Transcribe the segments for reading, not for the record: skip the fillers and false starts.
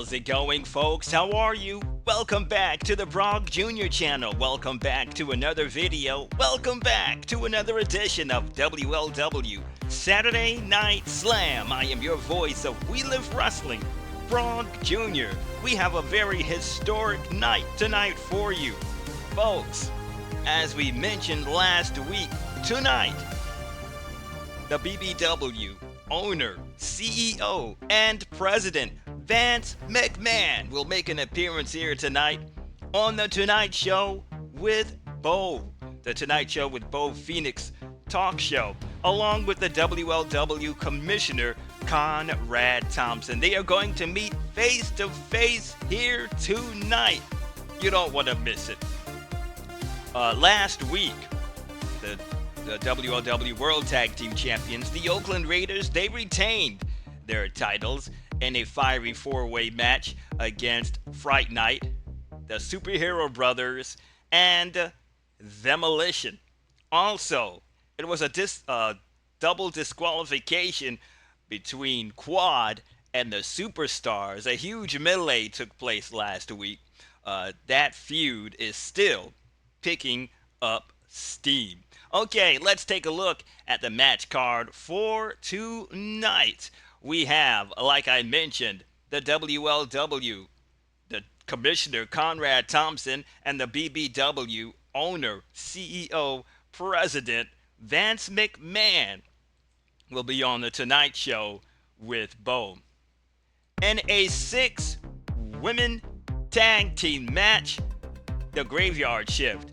How's it going, folks? How are you? Welcome back to the Brog Jr. channel. Welcome back to another video. Welcome back to another edition of WLW Saturday Night Slam. I am your voice of We Live Wrestling, Brog Jr. We have a very historic night tonight for you, folks. As we mentioned last week, tonight, the BBW owner, CEO, and president Vance McMann will make an appearance here tonight on the Tonite Show with Beau. The Tonite Show with Beau Phoenix talk show, along with the WLW Commissioner Conrad Thompson. They are going to meet face to face here tonight. You don't want to miss it. Last week, the WLW World Tag Team Champions, the Oakland Raiders, they retained their titles in a fiery four-way match against Fright Night, the Superhero Brothers, and Demolition. Also, it was a double disqualification between Quad and the Superstars. A huge melee took place last week. That feud is still picking up steam. Okay, let's take a look at the match card for tonight. We have, like I mentioned, the WLW, the Commissioner Conrad Thompson, and the BBW owner, CEO, President Vance McMann will be on the Tonite Show with Beau. In a 6-women tag team match, the Graveyard Shift,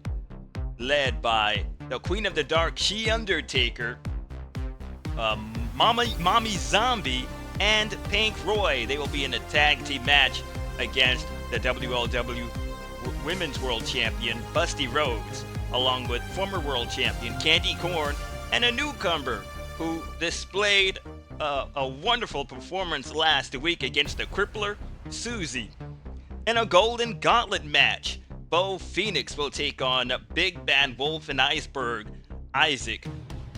led by the Queen of the Dark, She Undertaker, Mommy Zombie, and Pink Roy. They will be in a tag team match against the WLW Women's World Champion, BUSTY RHODES, along with former World Champion KANDI, KORN, and a newcomer who displayed a wonderful performance last week against the Crippler, SUSIE. In a Golden Gauntlet match, Beau Phoenix will take on Big Bad Wolf and ICEBERG Isaac.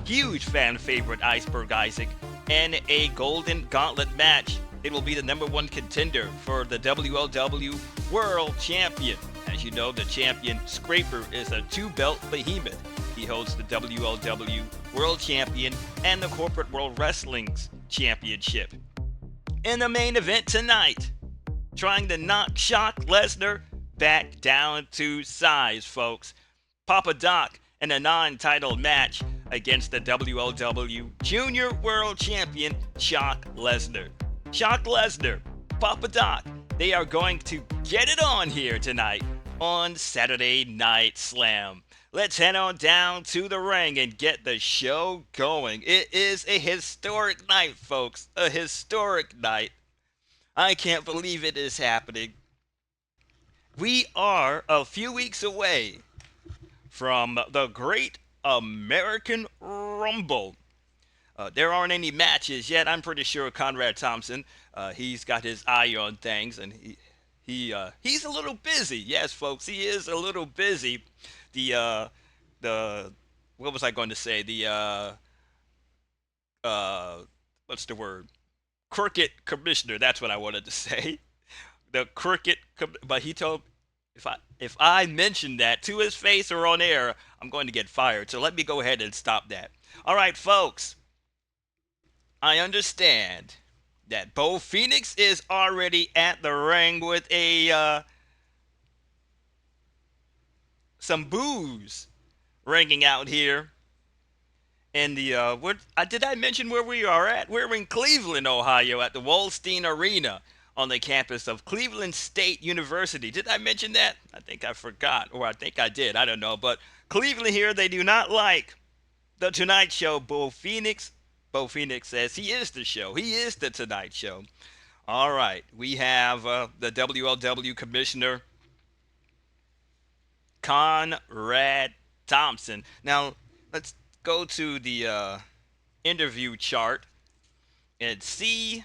Huge fan favorite ICEBERG Isaac. In a Golden Gauntlet match, it will be the #1 contender for the WLW World Champion. As you know, the champion Scraper is a 2-belt behemoth. He holds the WLW World Champion and the Corporate World Wrestling's Championship. In the main event tonight, trying to knock Shock LEZNAR back down to size, folks. Papa Doc in a non-title match against the WLW Junior World Champion Shock LEZNAR. Shock LEZNAR, Papa Doc, they are going to get it on here tonight on Saturday Night Slam. Let's head on down to the ring and get the show going. It is a historic night, folks. A historic night. I can't believe it is happening. We are a few weeks away from the Great American Rumble. There aren't any matches yet. I'm pretty sure Conrad Thompson, he's got his eye on things, and he's a little busy. Yes, folks, he is a little busy. The what was I going to say? What's the word? Crooked commissioner. That's what I wanted to say. The crooked, but he told, if I mention that to his face or on air, I'm going to get fired. So let me go ahead and stop that. All right, folks. I understand that Beau Phoenix is already at the ring with some booze ringing out here. In the did I mention where we are at? We're in Cleveland, Ohio, at the Wolfstein Arena on the campus of Cleveland State University. Did I mention that? I think I forgot, or I think I did. I don't know. But Cleveland here, they do not like the Tonite Show. Beau Phoenix says he is the show. He is the Tonite Show. All right. We have the WLW Commissioner Conrad Thompson. Now, let's go to the interview chart and see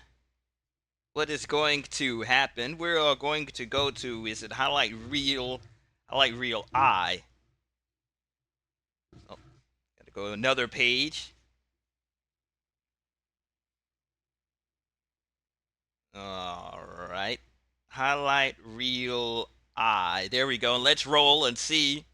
what is going to happen. We're going to go to, is it highlight reel I. Oh, gotta go to another page. All right. highlight reel I. There we go. And let's roll and see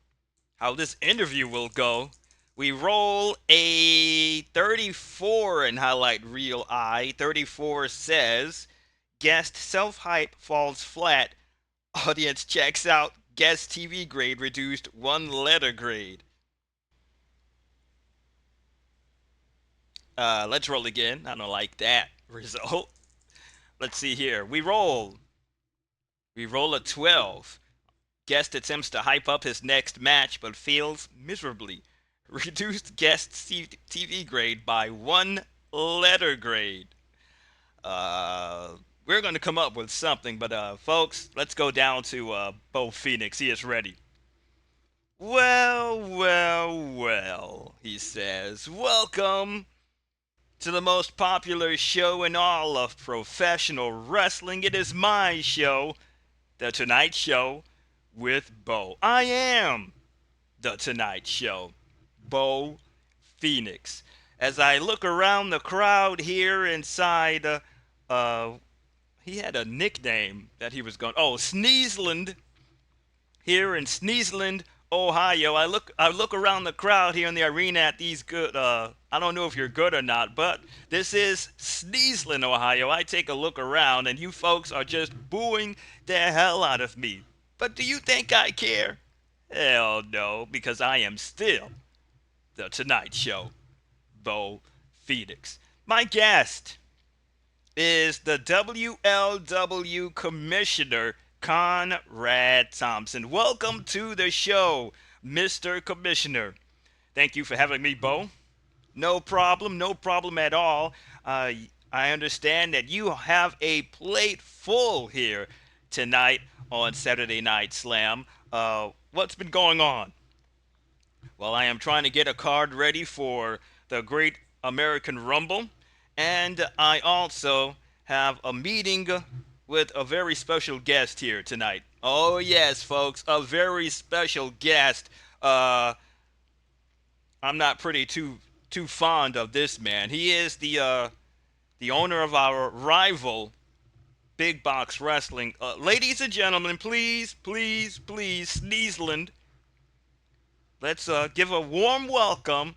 how this interview will go. We roll a 34 in highlight reel I. 34 says, guest self-hype falls flat. Audience checks out. Guest TV grade reduced 1 letter grade. Let's roll again. I don't like that result. Let's see here. We roll a 12. Guest attempts to hype up his next match but fails miserably. Reduced guest TV grade by 1 letter grade. We're going to come up with something, but folks, let's go down to Beau Phoenix. He is ready. Well, well, well, he says. Welcome to the most popular show in all of professional wrestling. It is my show, The Tonite Show with Beau. I am The Tonite Show, Beau Phoenix. As I look around the crowd here inside, he had a nickname that he was going, Sneezeland, here in Sneezeland, Ohio. I look around the crowd here in the arena at these good, I don't know if you're good or not, but this is Sneezeland, Ohio. I take a look around and you folks are just booing the hell out of me. But do you think I care? Hell no, because I am still The Tonite Show, Beau Phoenix. My guest is the WLW Commissioner Conrad Thompson. Welcome to the show, Mr. Commissioner. Thank you for having me, Beau. No problem at all. I understand that you have a plate full here tonight on Saturday Night Slam. What's been going on? Well, I am trying to get a card ready for the Great American Rumble, and I also have a meeting with a very special guest here tonight. Oh yes, folks, a very special guest. I'm not too fond of this man. He is the owner of our rival, Big Box Wrestling. Ladies and gentlemen, please, Sneezeland, let's give a warm welcome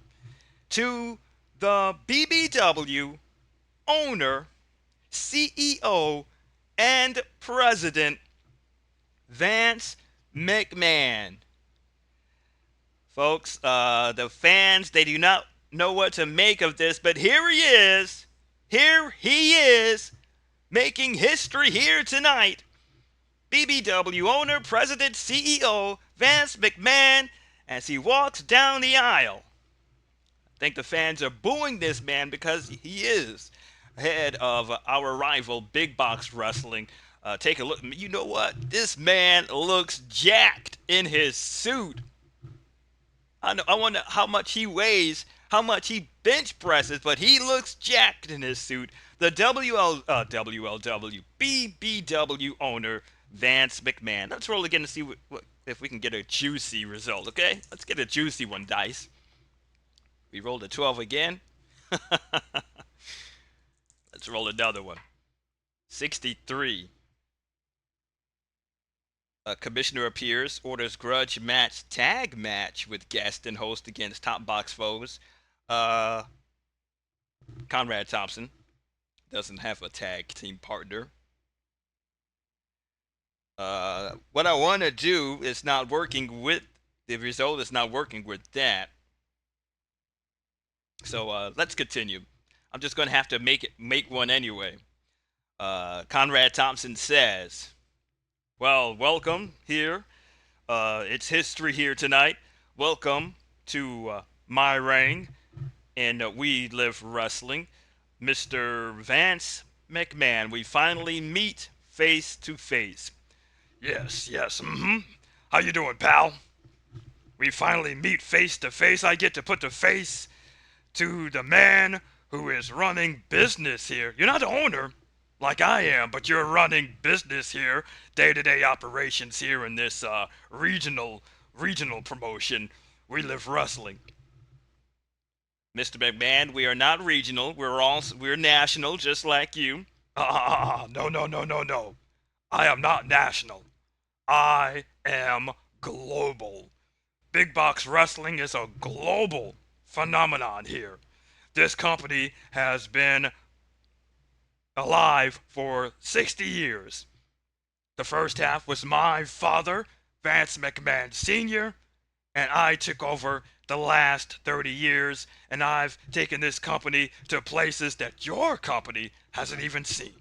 to the BBW owner, CEO, and president, Vance McMann. Folks, the fans, they do not know what to make of this, but here he is. Here he is, making history here tonight. BBW owner, president, CEO, Vance McMann, as he walks down the aisle. I think the fans are booing this man because he is head of our rival, Big Box Wrestling. Take a look. You know what? This man looks jacked in his suit. I wonder how much he weighs, how much he bench presses, but he looks jacked in his suit. The WLW BBW owner, Vance McMann. Let's roll again to see if we can get a juicy result, okay? Let's get a juicy one, dice. We rolled a 12 again. Let's roll another one. 63. A commissioner appears, orders grudge match, tag match with guest and host against top box foes. Conrad Thompson doesn't have a tag team partner. What I want to do is not working with the result. Is not working with that. So let's continue. I'm just going to have to make one anyway. Conrad Thompson says, well, welcome here. It's history here tonight. Welcome to my ring in We Live Wrestling. Mr. Vance McMann, we finally meet face to face. Yes, How you doing, pal? We finally meet face to face. I get to put the face to the man who is running business here. You're not the owner like I am, but you're running business here, day-to-day operations here in this regional promotion, We Live Wrestling. Mr. McMahon, we are not regional. We're national, just like you. No. I am not national. I am global. Big box wrestling is a global phenomenon here. This company has been alive for 60 years. The first half was my father, Vance McMann Sr., and I took over the last 30 years, and I've taken this company to places that your company hasn't even seen.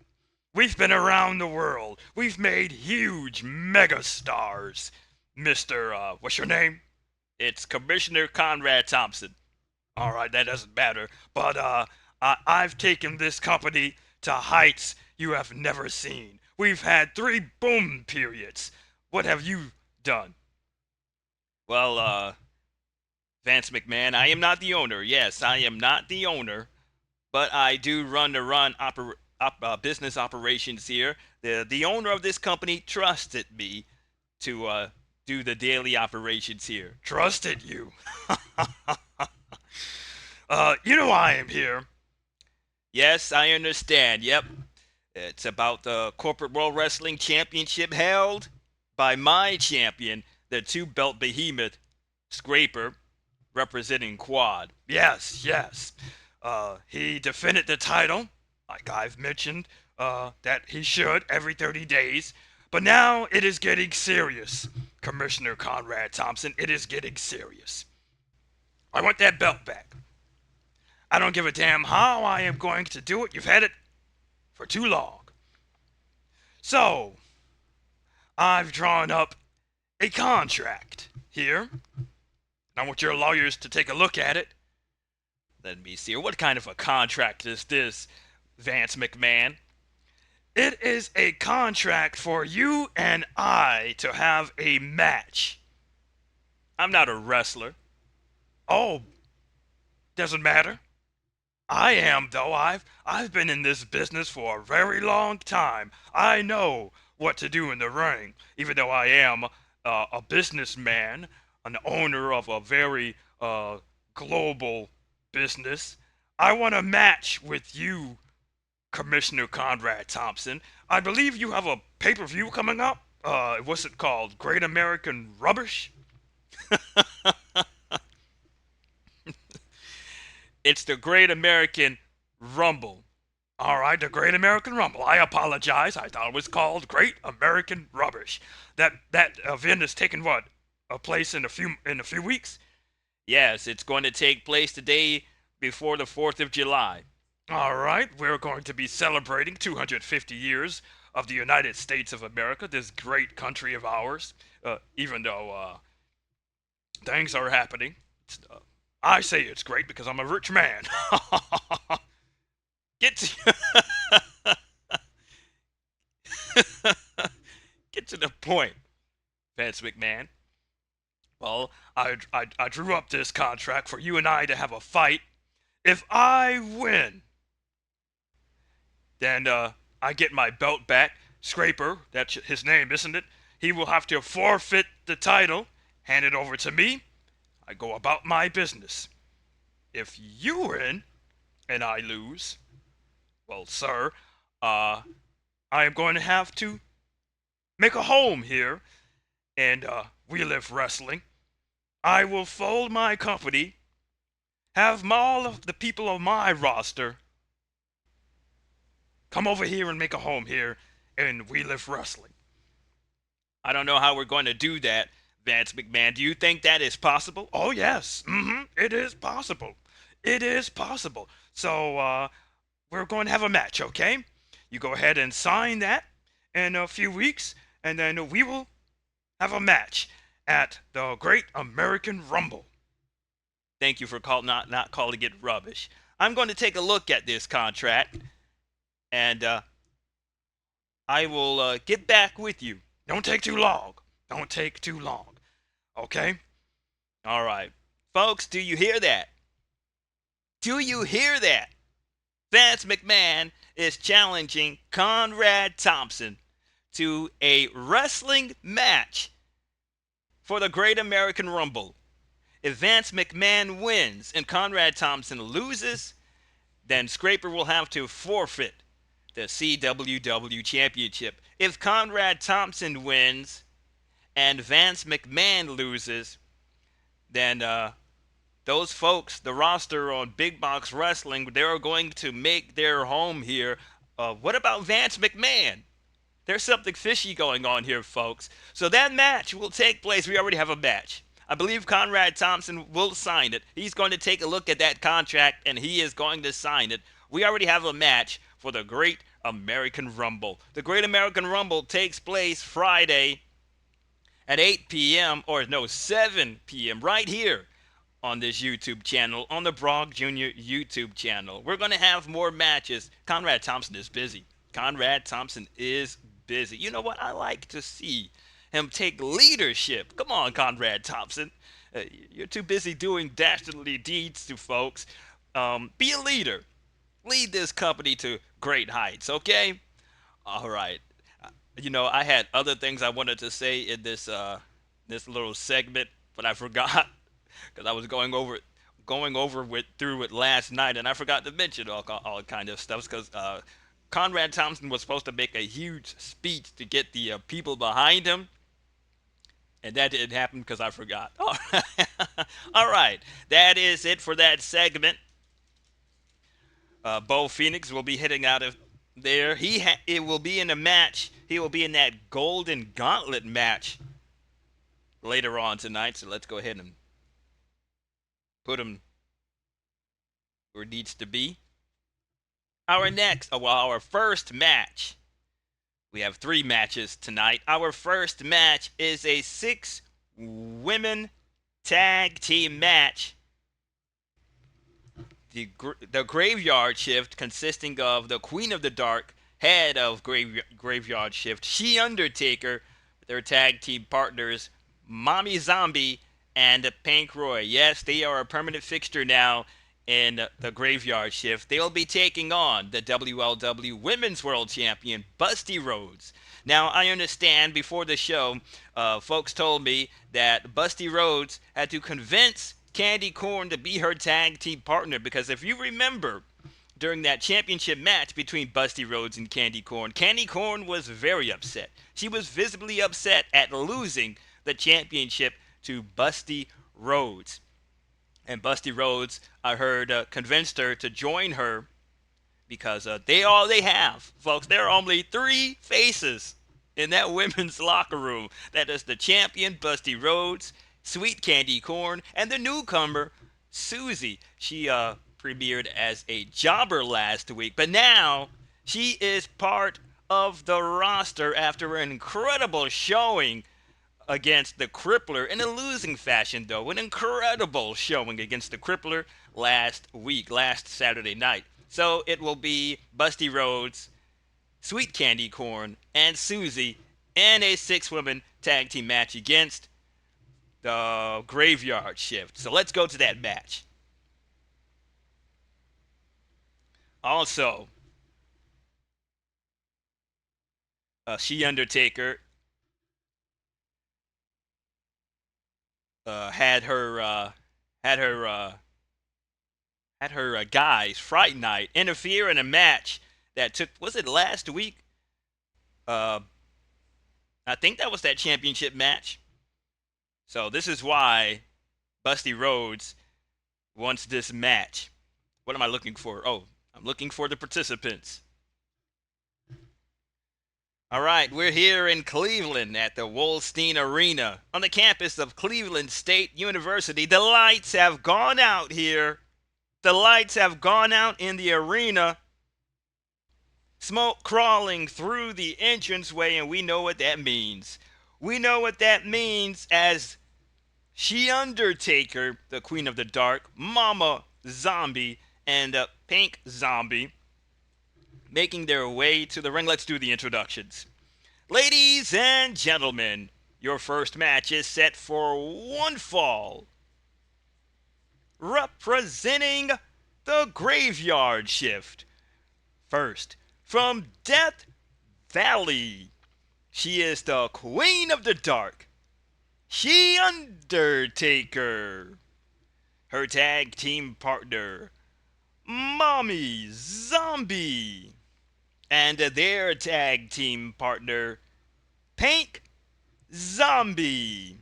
We've been around the world. We've made huge mega stars. Mr. What's your name? It's Commissioner Conrad Thompson. All right, that doesn't matter. But I've taken this company to heights you have never seen. We've had 3 boom periods. What have you done? Well, Vance McMahon, I am not the owner. Yes, I am not the owner, but I do run business operations here. The owner of this company trusted me to do the daily operations here. Trusted you. You know I am here. Yes, I understand. Yep. It's about the Corporate World Wrestling Championship held by my champion, the 2-belt behemoth, Scraper, representing Quad. Yes, yes. He defended the title, like I've mentioned, that he should every 30 days. But now it is getting serious, Commissioner Conrad Thompson. It is getting serious. I want that belt back. I don't give a damn how I am going to do it. You've had it for too long. So, I've drawn up a contract here. I want your lawyers to take a look at it. Let me see. What kind of a contract is this, Vance McMahon? It is a contract for you and I to have a match. I'm not a wrestler. Oh, doesn't matter. I am, though. I've been in this business for a very long time. I know what to do in the ring, even though I am a businessman, an owner of a very global business. I want a match with you, Commissioner Conrad Thompson. I believe you have a pay-per-view coming up. What's it called? Great American Rubbish? It's the Great American Rumble. All right, the Great American Rumble. I apologize. I thought it was called Great American Rubbish. That event is taking what? A place in a few weeks? Yes, it's going to take place the day before the 4th of July. All right, we're going to be celebrating 250 years of the United States of America, this great country of ours. Even though things are happening, I say it's great because I'm a rich man. Get to Get to the point, Vance McMahon. Well, I drew up this contract for you and I to have a fight. If I win, then I get my belt back. Scraper, that's his name, isn't it? He will have to forfeit the title, hand it over to me. I go about my business. If you win and I lose, well, sir, I am going to have to make a home here, and We Live Wrestling. I will fold my company, have all of the people on my roster come over here and make a home here in We Live Wrestling. I don't know how we're going to do that, Vance McMahon. Do you think that is possible? Oh, yes. It is possible. It is possible. So, we're going to have a match, okay? You go ahead and sign that in a few weeks, and then we will have a match at the Great American Rumble. Thank you for not calling it rubbish. I'm going to take a look at this contract, and I will get back with you. Don't take too long. Don't take too long. Okay? All right. Folks, do you hear that? Do you hear that? Vance McMahon is challenging Conrad Thompson to a wrestling match for the Great American Rumble. If Vance McMahon wins and Conrad Thompson loses, then Scraper will have to forfeit the CWW Championship. If Conrad Thompson wins and Vance McMann loses, then those folks, the roster on Big Box Wrestling, they're going to make their home here. What about Vance McMahon? There's something fishy going on here, folks. So that match will take place. We already have a match. I believe Conrad Thompson will sign it. He's going to take a look at that contract and he is going to sign it. We already have a match for the Great American Rumble. The Great American Rumble takes place Friday at 8 p.m. or no, 7 p.m. right here on this YouTube channel, on the Brog Jr. YouTube channel. We're going to have more matches. Conrad Thompson is busy. Conrad Thompson is busy. You know what? I like to see him take leadership. Come on, Conrad Thompson. You're too busy doing dastardly deeds to folks. Be a leader. Lead this company to great heights, okay? All right. You know, I had other things I wanted to say in this this little segment, but I forgot because I was going through it last night, and I forgot to mention all kind of stuff because Conrad Thompson was supposed to make a huge speech to get the people behind him, and that didn't happen because I forgot. All right, that is it for that segment. Beau Phoenix will be hitting out of there. It will be in a match. He will be in that Golden Gauntlet match later on tonight. So let's go ahead and put him where it needs to be. Our first match. We have 3 matches tonight. Our first match is a 6-women tag team match. The Graveyard Shift, consisting of the Queen of the Dark, head of Graveyard Shift, She Undertaker, their tag team partners, Mommy Zombie and Pink Roy. Yes, they are a permanent fixture now in the Graveyard Shift. They'll be taking on the WLW Women's World Champion, BUSTY Rhodes. Now, I understand before the show, folks told me that BUSTY Rhodes had to convince KORN to be her tag team partner, because if you remember, during that championship match between BUSTY Rhodes and KORN was very upset. She was visibly upset at losing the championship to BUSTY Rhodes. And BUSTY Rhodes, I heard, convinced her to join her because they have, folks. There are only 3 faces in that women's locker room. That is the champion, BUSTY Rhodes, Sweet Candy Corn, and the newcomer, SUSIE. She premiered as a jobber last week, but now she is part of the roster after an incredible showing against the Crippler in a losing fashion, though. An incredible showing against the Crippler last Saturday night. So it will be BUSTY Rhodes, Sweet Candy Corn, and SUSIE in a 6-woman tag team match against the Graveyard Shift. So let's go to that match. Also, She Undertaker had her guys Fright Night interfere in a match that took, was it last week? I think that was that championship match. So this is why BUSTY Rhodes wants this match. What am I looking for? Oh, I'm looking for the participants. All right, we're here in Cleveland at the Wolstein Arena on the campus of Cleveland State University. The lights have gone out here. The lights have gone out in the arena. Smoke crawling through the entranceway, and we know what that means. We know what that means as She Undertaker, the Queen of the Dark, Mama Zombie, and Pink Zombie making their way to the ring. Let's do the introductions. Ladies and gentlemen, your first match is set for one fall. Representing the Graveyard Shift. First, from Death Valley, she is the Queen of the Dark, She Undertaker. Her tag team partner, Mommy Zombie. and their tag team partner, Pink Zombie.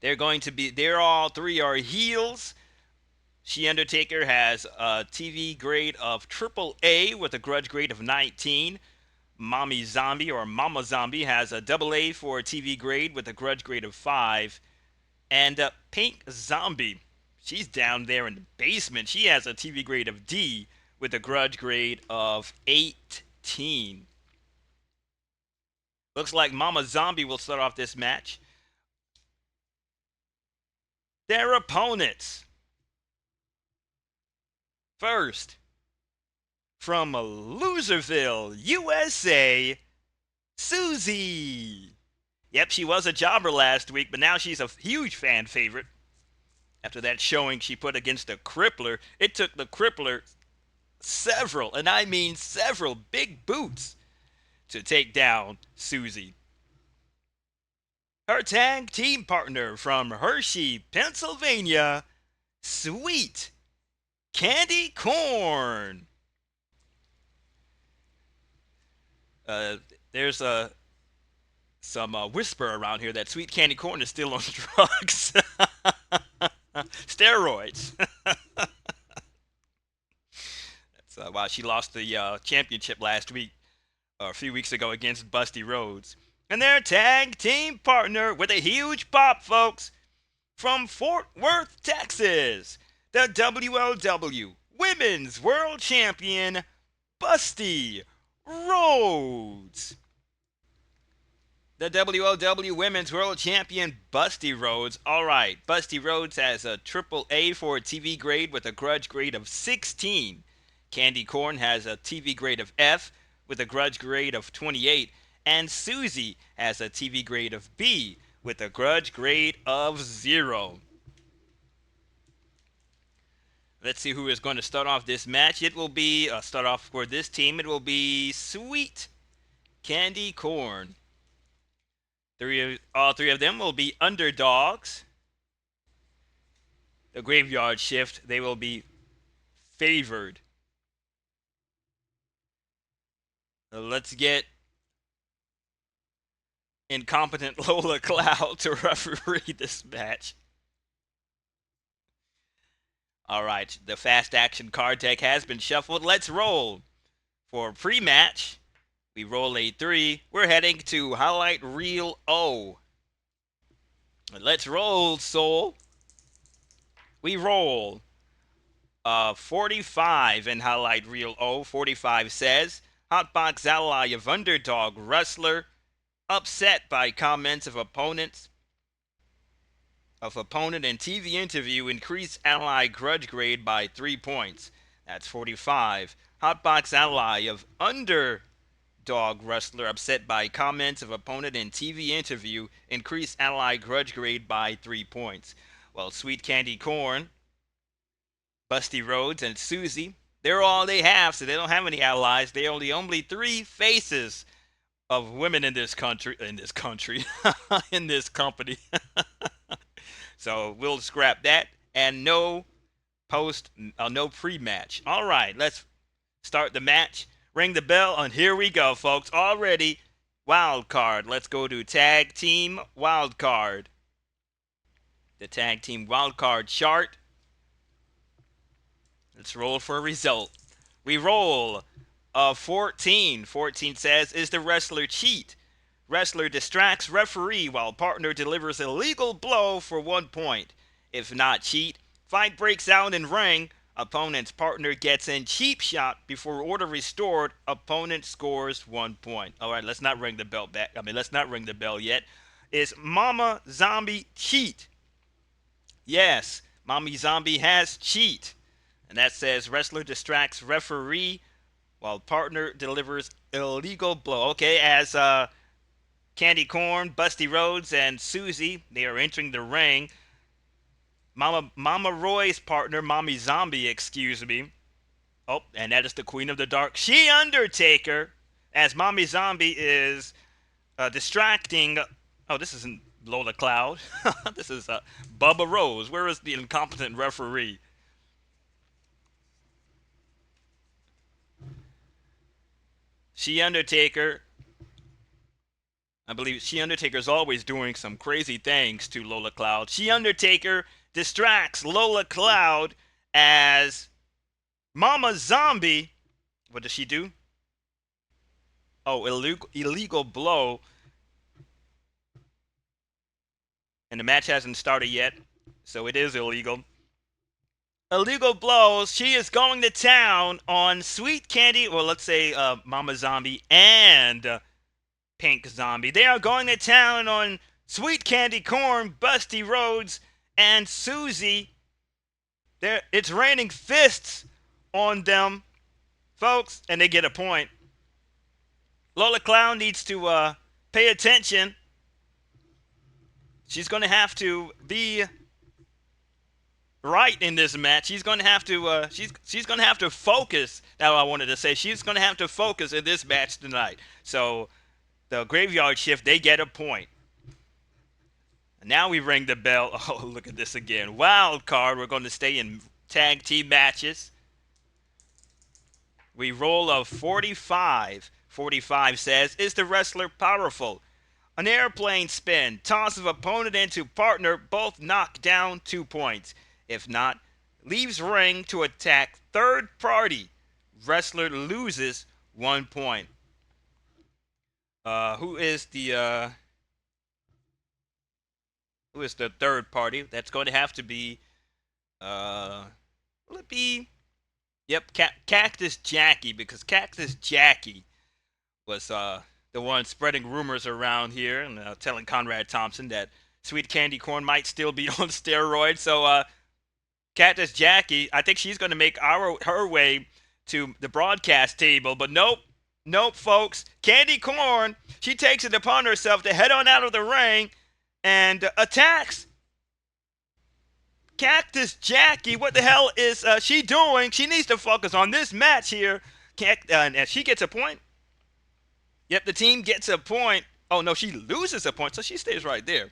They're all three are heels. She Undertaker has a TV grade of AAA with a grudge grade of 19. Mommy Zombie or Mama Zombie has a AA for a TV grade with a grudge grade of 5. And Pink Zombie, she's down there in the basement. She has a TV grade of D with a grudge grade of 18. Looks like Mama Zombie will start off this match. Their opponents. First, from Loserville, USA, SUSIE. Yep, she was a jobber last week, but now she's a huge fan favorite. After that showing she put against the Crippler, it took the Crippler several, and I mean several, big boots to take down SUSIE. Her tag team partner from Hershey, Pennsylvania, Sweet KANDI KORN. There's some whisper around here that Sweet KANDI KORN is still on drugs. Steroids. That's why she lost the championship last week, or a few weeks ago, against BUSTY RHODES. And their tag team partner with a huge pop, folks, from Fort Worth, Texas, the WLW Women's World Champion, BUSTY RHODES. The WLW Women's World Champion, BUSTY RHODES. Alright, BUSTY RHODES has a AAA for a TV grade with a grudge grade of 16. KANDI KORN has a TV grade of F with a grudge grade of 28. And SUSIE has a TV grade of B with a grudge grade of 0. Let's see who is going to start off this match. It will be, start off for this team, it will be Sweet KANDI KORN. All three of them will be underdogs. The graveyard shift, they will be favored. Let's get incompetent Lola Cloud to referee this match. Alright, the fast action card deck has been shuffled. Let's roll. For pre-match, we roll a 3. We're heading to Highlight Reel O. Let's roll, Soul. We roll 45 in Highlight Reel O. 45 says, Hotbox ally of underdog wrestler, upset by comments of opponent in TV interview, increase ally grudge grade by 3 points. That's 45. Hotbox ally of underdog wrestler, upset by comments of opponent in TV interview, increase ally grudge grade by 3 points. Well, Sweet KANDI KORN, BUSTY RHODES, and SUSIE, they're all they have, so they don't have any allies. They are the only 3 faces of women in this country, in this company. So we'll scrap that, and no pre-match. All right, let's start the match. Ring the bell, and here we go, folks. Already wild card. Let's go to tag team wild card. The tag team wild card chart. Let's roll for a result. We roll 14. 14 says, is the wrestler cheat? Wrestler distracts referee while partner delivers illegal blow for 1 point. If not cheat, fight breaks out in ring. Opponent's partner gets in cheap shot before order restored. Opponent scores 1 point. All right, let's not ring the bell back. Let's not ring the bell yet. Is Mama Zombie cheat? Yes, Mommy Zombie has cheat. And that says wrestler distracts referee while partner delivers illegal blow. Okay, as KANDI KORN, BUSTY RHODES, and SUSIE, they are entering the ring. Mama Roy's partner, Mommy Zombie, excuse me. Oh, and that is the Queen of the Dark, She Undertaker, as Mommy Zombie is distracting. Oh, this isn't Lola Cloud. This is Bubba Rose. Where is the incompetent referee? She Undertaker. I believe She Undertaker's always doing some crazy things to Lola Cloud. She Undertaker distracts Lola Cloud as Mama Zombie. What does she do? Oh, illegal blow. And the match hasn't started yet, so it is illegal. Illegal blows. She is going to town on Sweet Candy, or let's say Mama Zombie and Pink Zombie. They are going to town on Sweet Candy, KORN, BUSTY, RHODES, and SUSIE. It's raining fists on them, folks, and they get a point. Lola Clown needs to pay attention. She's going to have to be right in this match. She's going to have to she's going to have to focus. That's what I wanted to say. She's going to have to focus in this match tonight. So the Graveyard Shift, they get a point. Now we ring the bell. Oh, look at this again. Wild card. We're going to stay in tag team matches. We roll a 45. 45 says, is the wrestler powerful? An airplane spin, toss of opponent into partner, both knock down 2 points. If not, leaves ring to attack third party. Wrestler loses 1 point. Who is the third party? That's going to have to be will it be? Yep, Cactus Jackie, because Cactus Jackie was the one spreading rumors around here and telling Conrad Thompson that Sweet Candy KORN might still be on steroids. So Cactus Jackie, I think she's going to make her way to the broadcast table, but nope, folks. Candy KORN, she takes it upon herself to head on out of the ring and attacks Cactus Jackie. What the hell is she doing? She needs to focus on this match here. And she gets a point. Yep, the team gets a point. Oh, no, she loses a point, so she stays right there.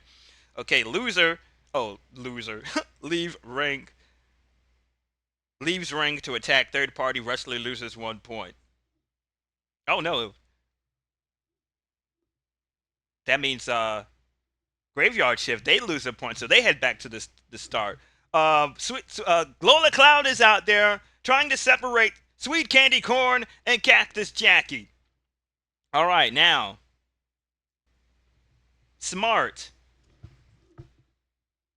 Okay, loser. Oh, loser. Leaves ring to attack third party. Wrestler loses 1 point. Oh, no. That means Graveyard Shift, they lose a point, so they head back to the start. Lola Cloud is out there trying to separate Sweet Candy KORN and Cactus Jackie. All right, now, Smart.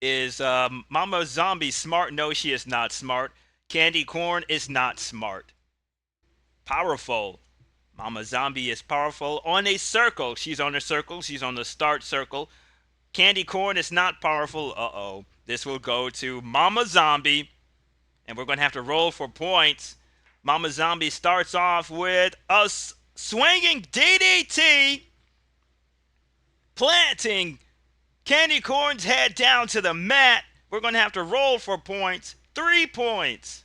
Is Mama Zombie smart? No, she is not smart. Candy KORN is not smart. Powerful. Mama Zombie is powerful on a circle. She's on a circle. She's on the start circle. Candy KORN is not powerful. Uh-oh. This will go to Mama Zombie. And we're going to have to roll for points. Mama Zombie starts off with a swinging DDT, planting Candy KORN's head down to the mat. We're going to have to roll for points. 3 points.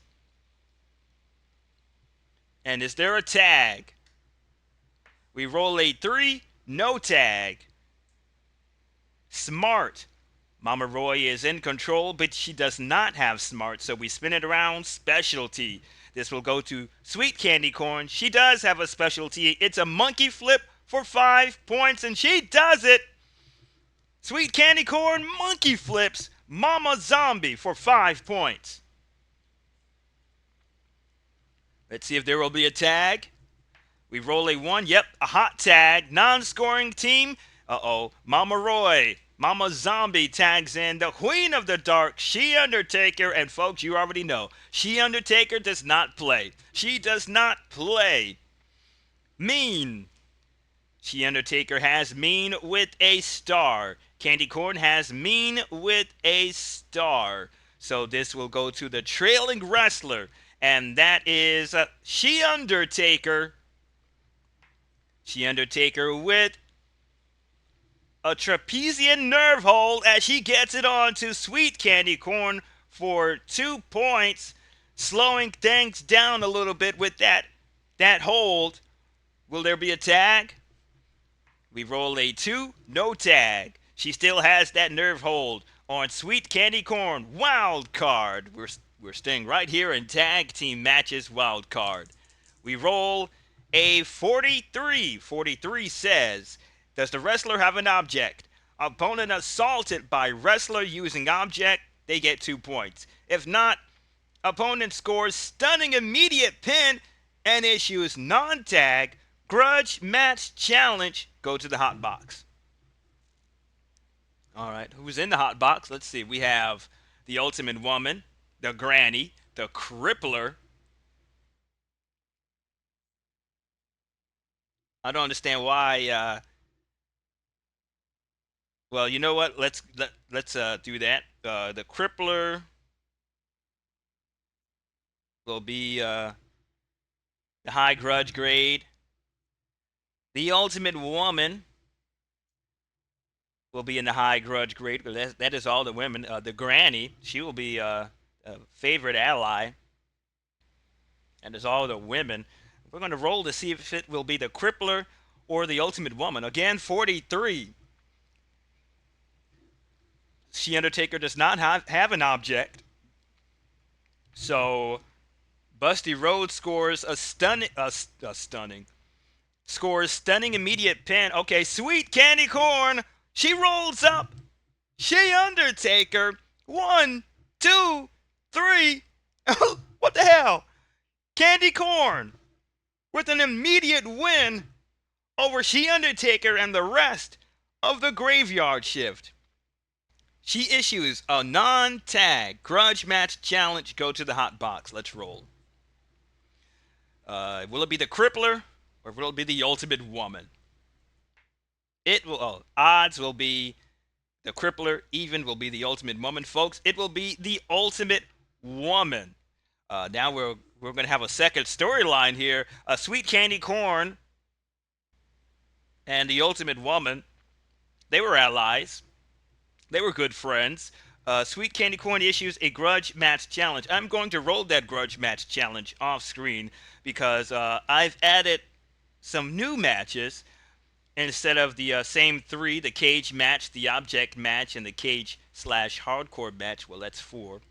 And is there a tag? We roll a 3, no tag. Smart. Mama Roy is in control, but she does not have smart, so we spin it around. Specialty. This will go to Sweet Candy KORN. She does have a specialty. It's a monkey flip for 5 points, and she does it. Sweet Candy KORN monkey flips Mama Zombie for 5 points. Let's see if there will be a tag. We roll a 1. Yep, a hot tag. Non-scoring team. Uh-oh. Mama Roy. Mama Zombie tags in the Queen of the Dark, She Undertaker. And folks, you already know, She Undertaker does not play. She does not play. Mean. She Undertaker has mean with a star. Candy KORN has mean with a star. So this will go to the trailing wrestler. And that is She Undertaker. She Undertaker with a trapezian nerve hold as she gets it on to Sweet Candy KORN for 2 points. Slowing things down a little bit with that hold. Will there be a tag? We roll a 2, no tag. She still has that nerve hold on Sweet Candy KORN. Wild card. We're staying right here in tag team matches. Wild card. We roll A 43 says, does the wrestler have an object? Opponent assaulted by wrestler using object, they get 2 points. If not, opponent scores stunning immediate pin and issues non-tag, grudge match challenge, go to the hot box. All right, who's in the hot box? Let's see. We have the Ultimate Woman, the Granny, the Crippler. I don't understand why. Well, you know what? Let's do that. The Crippler will be the high grudge grade. The Ultimate Woman will be in the high grudge grade. That is all the women. The Granny, she will be a favorite ally. And there's all the women. We're going to roll to see if it will be the Crippler or the Ultimate Woman. Again, 43. She Undertaker does not have an object. So Busty Rhodes scores a stunning immediate pin. Okay, Sweet Candy Corn, she rolls up. She Undertaker, 1, 2, 3. What the hell? Candy Corn with an immediate win over She Undertaker and the rest of the Graveyard Shift. She issues a non-tag grudge match challenge. Go to the hot box. Let's roll. Will it be the Crippler or will it be the Ultimate Woman? It will. Odds will be the Crippler. Even will be the Ultimate Woman, folks. It will be the Ultimate Woman. Now we're going to have a second storyline here. Sweet Candy Corn and the Ultimate Woman, they were allies. They were good friends. Sweet Candy Corn issues a grudge match challenge. I'm going to roll that grudge match challenge off screen because I've added some new matches instead of the same 3, the cage match, the object match, and the cage/hardcore match. Well, that's 4.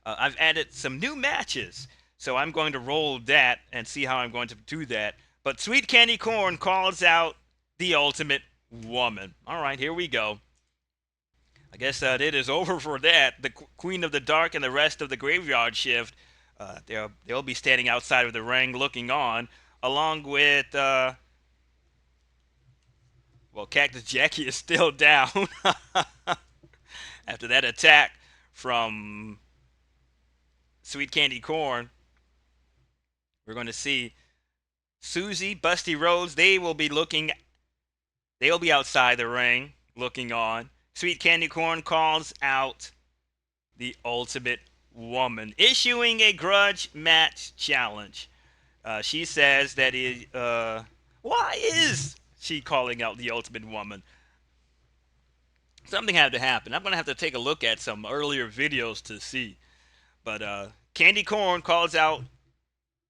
I've added some new matches, so I'm going to roll that and see how I'm going to do that. But Sweet Candy Corn calls out the Ultimate Woman. All right, here we go. I guess it is over for that. The Queen of the Dark and the rest of the Graveyard Shift, they'll be standing outside of the ring looking on, along with, well, Cactus Jackie is still down after that attack from Sweet Candy Corn. We're going to see SUSIE, Busty Rhodes, they will be outside the ring looking on. Sweet Candy Corn calls out the Ultimate Woman, issuing a grudge match challenge. She says that why is she calling out the Ultimate Woman? Something had to happen. I'm going to have to take a look at some earlier videos to see. But Candy Corn calls out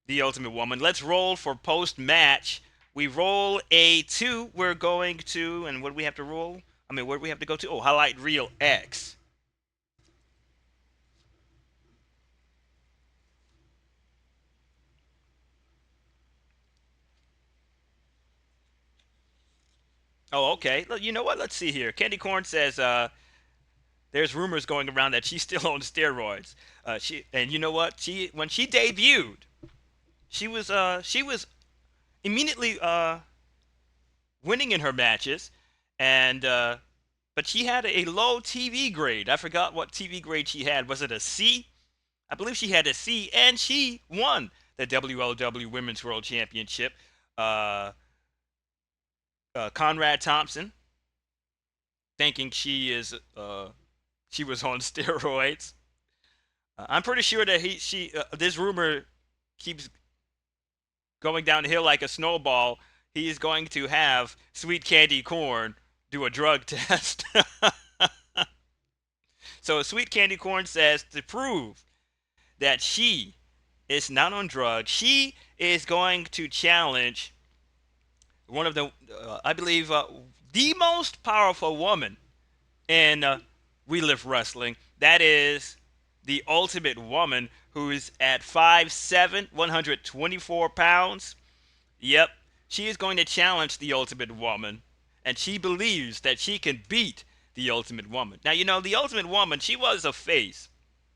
the Ultimate Woman. Let's roll for post-match. We roll a 2. We're going to, and what do we have to roll? Where do we have to go to? Oh, highlight reel X. Oh, okay. You know what? Let's see here. Candy Corn says there's rumors going around that she's still on steroids. And you know what? When she debuted, she was immediately winning in her matches, and but she had a low TV grade. I forgot what TV grade she had. Was it a C? I believe she had a C, and she won the WLW Women's World Championship. Conrad Thompson, thinking she was on steroids. I'm pretty sure that this rumor keeps going downhill like a snowball. He is going to have Sweet Candy Corn do a drug test. So Sweet Candy Corn says to prove that she is not on drugs, she is going to challenge one of the, I believe, the most powerful woman in We Live Wrestling. That is the Ultimate Woman, who is at 5'7", 124 pounds. Yep, she is going to challenge the Ultimate Woman, and she believes that she can beat the Ultimate Woman. Now, you know, the Ultimate Woman, she was a face.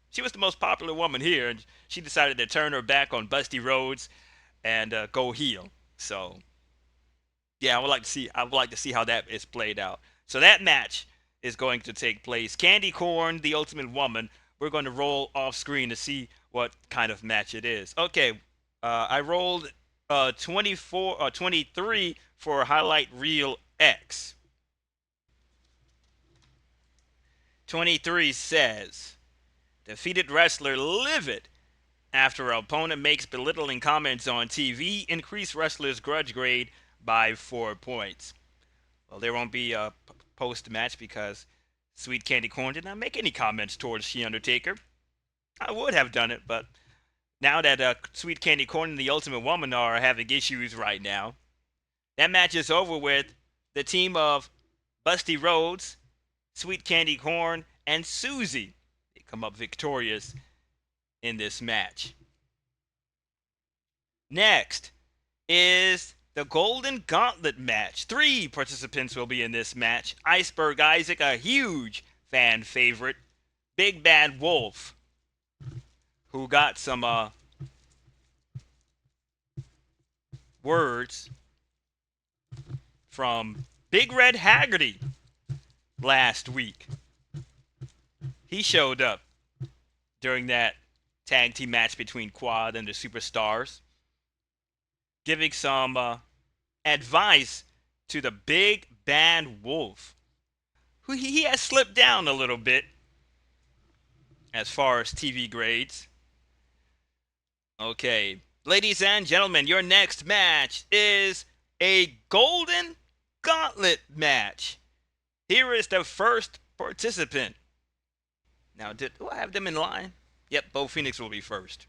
She was the most popular woman here, and she decided to turn her back on Busty Rhodes and go heel. So, yeah, I would like to see how that is played out. So that match is going to take place. KANDI, KORN, the Ultimate Woman. We're going to roll off screen to see what kind of match it is. Okay, I rolled 24 or 23 for highlight reel X. 23 says, defeated wrestler livid after opponent makes belittling comments on TV, increase wrestler's grudge grade by 4 points. Well, there won't be a post match because Sweet Candy Corn did not make any comments towards The Undertaker. I would have done it, but now that Sweet Candy Corn and the Ultimate Woman are having issues right now, that match is over with. The team of Busty Rhodes, Sweet Candy Corn, and SUSIE, they come up victorious in this match. Next is the Golden Gauntlet match. 3 participants will be in this match. Iceberg Isaac, a huge fan favorite. Big Bad Wolf, who got some words from Big Red Haggerty last week. He showed up during that tag team match between Quad and the Superstars, giving some advice to the Big Bad Wolf, who he has slipped down a little bit as far as TV grades. Okay, ladies and gentlemen, your next match is a Golden Gauntlet match. Here is the first participant. Now, do I have them in line? Yep, Beau Phoenix will be first.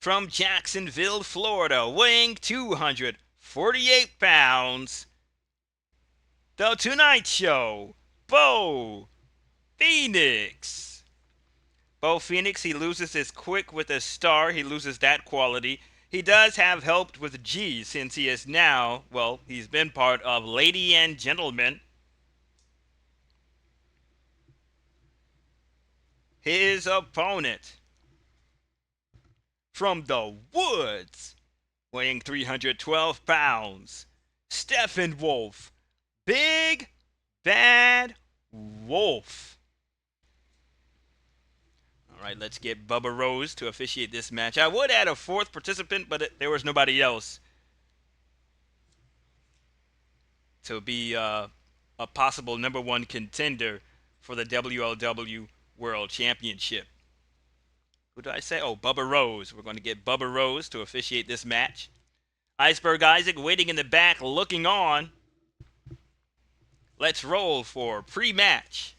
From Jacksonville, Florida, weighing 248 pounds, the Tonite Show, Beau Phoenix. Beau Phoenix, he loses his quick with a star. He loses that quality. He does have help with G since he is now, well, he's been part of Lady and Gentlemen. His opponent from the woods, weighing 312 pounds, Steppenwolf, Big Bad Wolf. All right, let's get Bubba Rose to officiate this match. I would add a 4th participant, but there was nobody else to be a possible #1 contender for the WLW World Championship. Who did I say? Oh, Bubba Rose. We're going to get Bubba Rose to officiate this match. Iceberg Isaac waiting in the back, looking on. Let's roll for pre-match.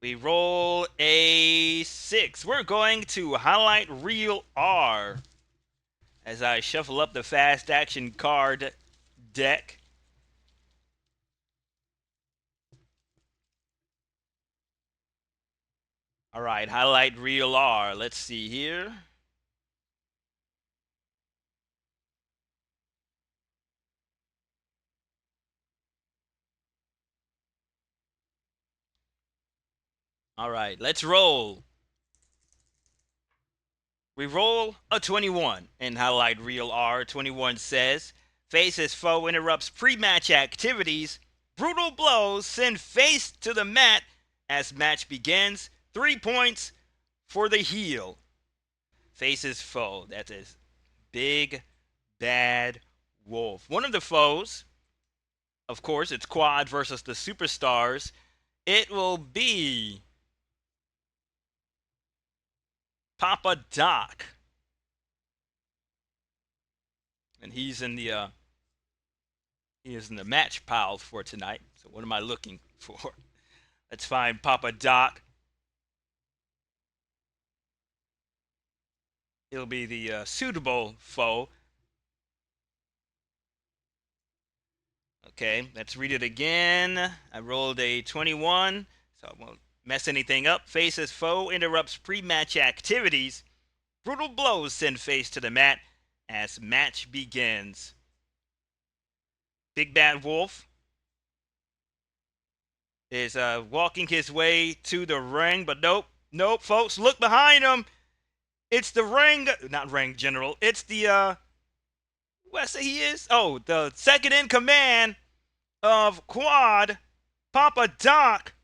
We roll a 6. We're going to highlight reel R as I shuffle up the fast action card deck. All right, highlight reel R. Let's see here. All right, let's roll. We roll a 21 in highlight reel R. 21 says, face as foe interrupts pre-match activities. Brutal blows send face to the mat as match begins. 3 points for the heel. Face as foe. That's a Big Bad Wolf. One of the foes, of course, it's Quad versus the Superstars. It will be Papa Doc. And he is in the match pile for tonight. So what am I looking for? Let's find Papa Doc. He'll be the suitable foe. Okay, let's read it again. I rolled a 21, so I won't mess anything up. Face as foe interrupts pre-match activities. Brutal blows send Face to the mat as match begins. Big Bad Wolf is walking his way to the ring, but nope, folks, look behind him. It's the not ring general. It's the what I say he is? Oh, the second in command of Quad, Papa Doc,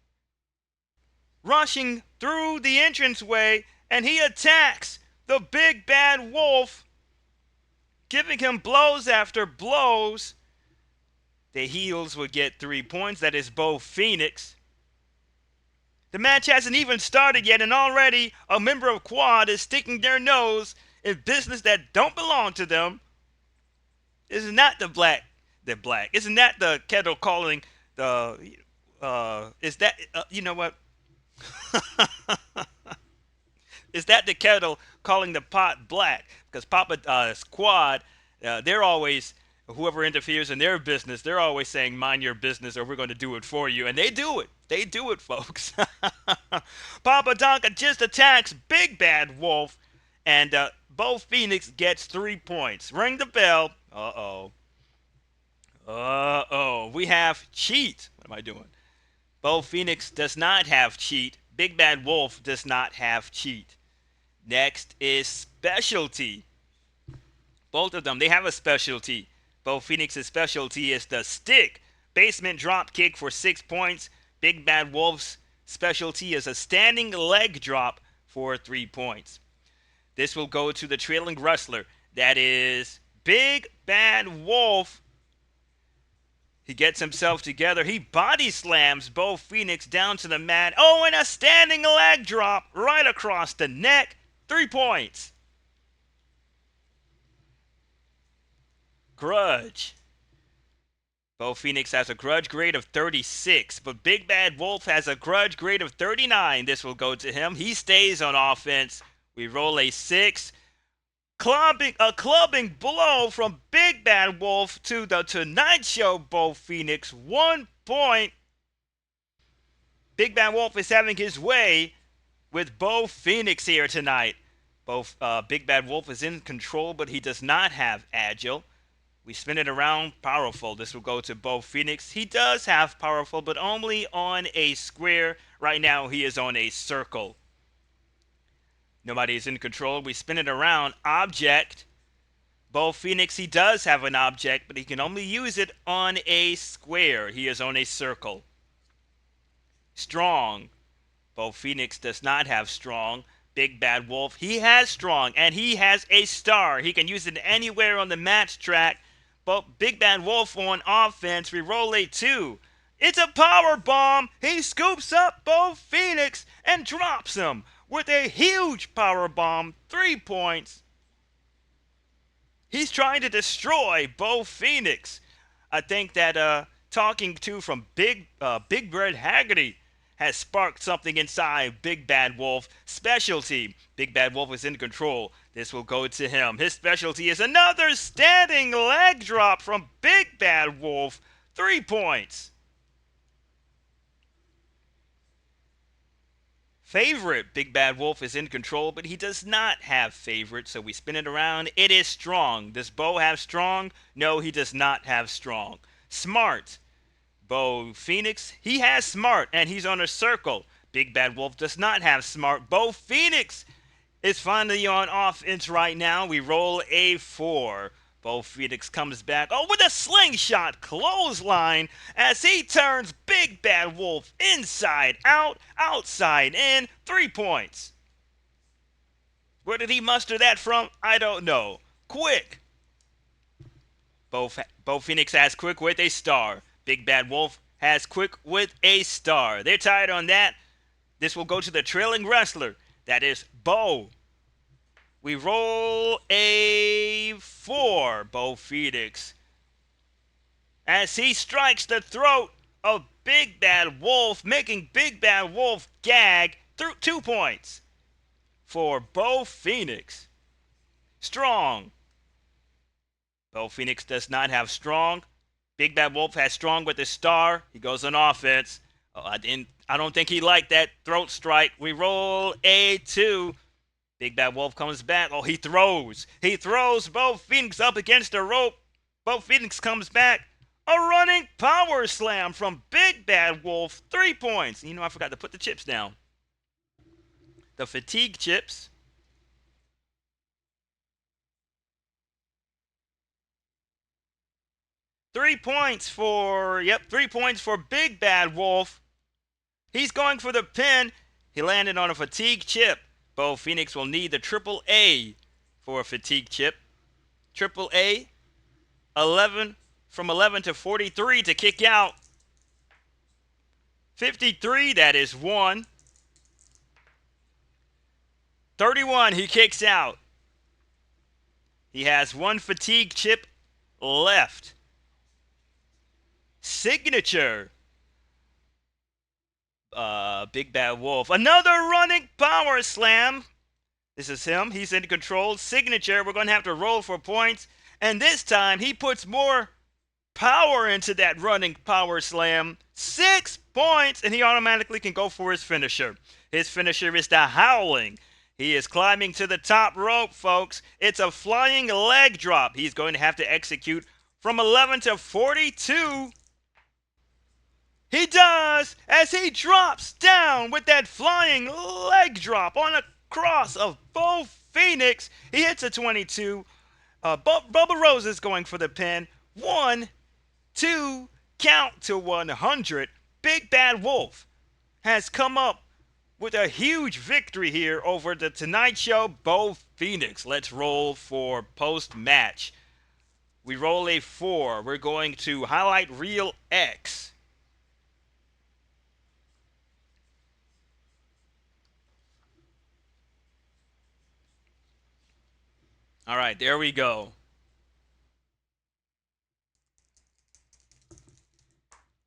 rushing through the entranceway, and he attacks the Big Bad Wolf, giving him blows after blows. The heels would get 3 points. That is Beau Phoenix. The match hasn't even started yet, and already a member of Quad is sticking their nose in business that don't belong to them. Isn't that the black? Isn't that the kettle calling the? Is that you know what? Is that the kettle calling the pot black? Because Papa Quad, they're always, whoever interferes in their business, they're always saying, mind your business or we're going to do it for you. And they do it. They do it, folks. Papa Donka just attacks Big Bad Wolf, and Beau Phoenix gets 3 points. Ring the bell. Uh-oh. We have cheat. What am I doing? Beau Phoenix does not have cheat. Big Bad Wolf does not have cheat. Next is specialty. Both of them, they have a specialty. Beau Phoenix's specialty is the stick. Basement drop kick for 6 points. Big Bad Wolf's specialty is a standing leg drop for 3 points. This will go to the trailing wrestler. That is Big Bad Wolf. He gets himself together. He body slams Beau Phoenix down to the mat. Oh, and a standing leg drop right across the neck. 3 points. Grudge. Beau Phoenix has a grudge grade of 36, but Big Bad Wolf has a grudge grade of 39. This will go to him. He stays on offense. We roll a 6. A clubbing blow from Big Bad Wolf to the Tonite Show Beau Phoenix. 1 point. Big Bad Wolf is having his way with Beau Phoenix here tonight. Big Bad Wolf is in control, but he does not have agile. We spin it around, powerful. This will go to Beau Phoenix. He does have powerful, but only on a square. Right now, he is on a circle. Nobody is in control. We spin it around, object. Beau Phoenix, he does have an object, but he can only use it on a square. He is on a circle. Strong. Beau Phoenix does not have strong. Big Bad Wolf, he has strong, and he has a star. He can use it anywhere on the match track. But Big Bad Wolf on offense, we roll a 2. It's a power bomb. He scoops up Beau Phoenix and drops him with a huge power bomb. 3 points. He's trying to destroy Beau Phoenix. I think that talking to from Big Bird Haggerty has sparked something inside Big Bad Wolf. Specialty. Big Bad Wolf is in control. This will go to him. His specialty is another standing leg drop from Big Bad Wolf. 3 points. Favorite. Big Bad Wolf is in control, but he does not have favorite, so we spin it around. It is strong. Does Beau have strong? No, he does not have strong. Smart. Beau Phoenix, he has smart, and he's on a circle. Big Bad Wolf does not have smart. Beau Phoenix is finally on offense right now. We roll a 4. Beau Phoenix comes back, with a slingshot clothesline as he turns Big Bad Wolf inside out, outside in. 3 points. Where did he muster that from? I don't know. Quick. Beau Phoenix has quick with a star. Big Bad Wolf has quick with a star. They're tied on that. This will go to the trailing wrestler. That is Beau. We roll a 4. Beau Phoenix, as he strikes the throat of Big Bad Wolf, making Big Bad Wolf gag. 2 points for Beau Phoenix. Strong. Beau Phoenix does not have strong. Big Bad Wolf has strong with his star. He goes on offense. Oh, I don't think he liked that throat strike. We roll a 2. Big Bad Wolf comes back. Oh, he throws. He throws Beau Phoenix up against the rope. Beau Phoenix comes back. A running power slam from Big Bad Wolf. 3 points. You know, I forgot to put the chips down. The fatigue chips. Three points for Big Bad Wolf. He's going for the pin. He landed on a fatigue chip. Beau Phoenix will need the triple A for a fatigue chip. Triple A, 11 to 43 to kick out. 53, that is 1. 31, he kicks out. He has 1 fatigue chip left. Signature. Big Bad Wolf. Another running power slam. This is him. He's in control. Signature. We're going to have to roll for points. And this time, he puts more power into that running power slam. 6 points. And he automatically can go for his finisher. His finisher is the Howling. He is climbing to the top rope, folks. It's a flying leg drop. He's going to have to execute from 11 to 42. He does, as he drops down with that flying leg drop on a cross of Beau Phoenix. He hits a 22. Bubba Rose is going for the pin. 1, 2, count to 100. Big Bad Wolf has come up with a huge victory here over the Tonite Show Beau Phoenix. Let's roll for post-match. We roll a 4. We're going to highlight reel X. All right, there we go.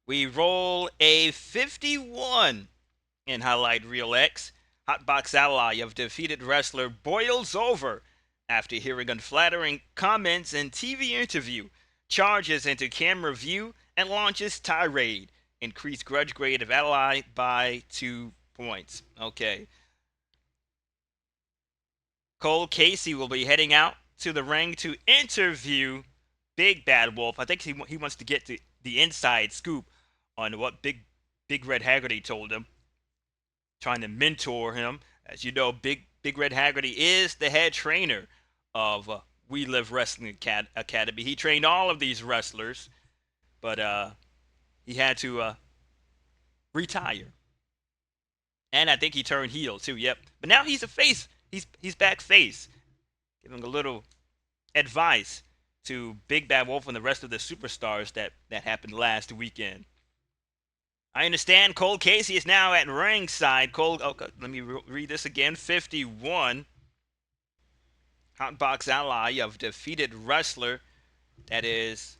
We roll a 51 in highlight reel X. Hotbox ally of defeated wrestler boils over after hearing unflattering comments in TV interview, charges into camera view, and launches tirade. Increased grudge grade of ally by 2 points. Okay. Cole Casey will be heading out to the ring to interview Big Bad Wolf. I think he wants to get the inside scoop on what Big Red Haggerty told him, trying to mentor him. As you know, Big Red Haggerty is the head trainer of We Live Wrestling Academy. He trained all of these wrestlers, but he had to retire. And I think he turned heel too. Yep. But now he's a face. He's back face, giving a little advice to Big Bad Wolf and the rest of the superstars that happened last weekend. I understand Cole Casey is now at ringside. Okay, let me read this again. 51. Hotbox ally of defeated wrestler. That is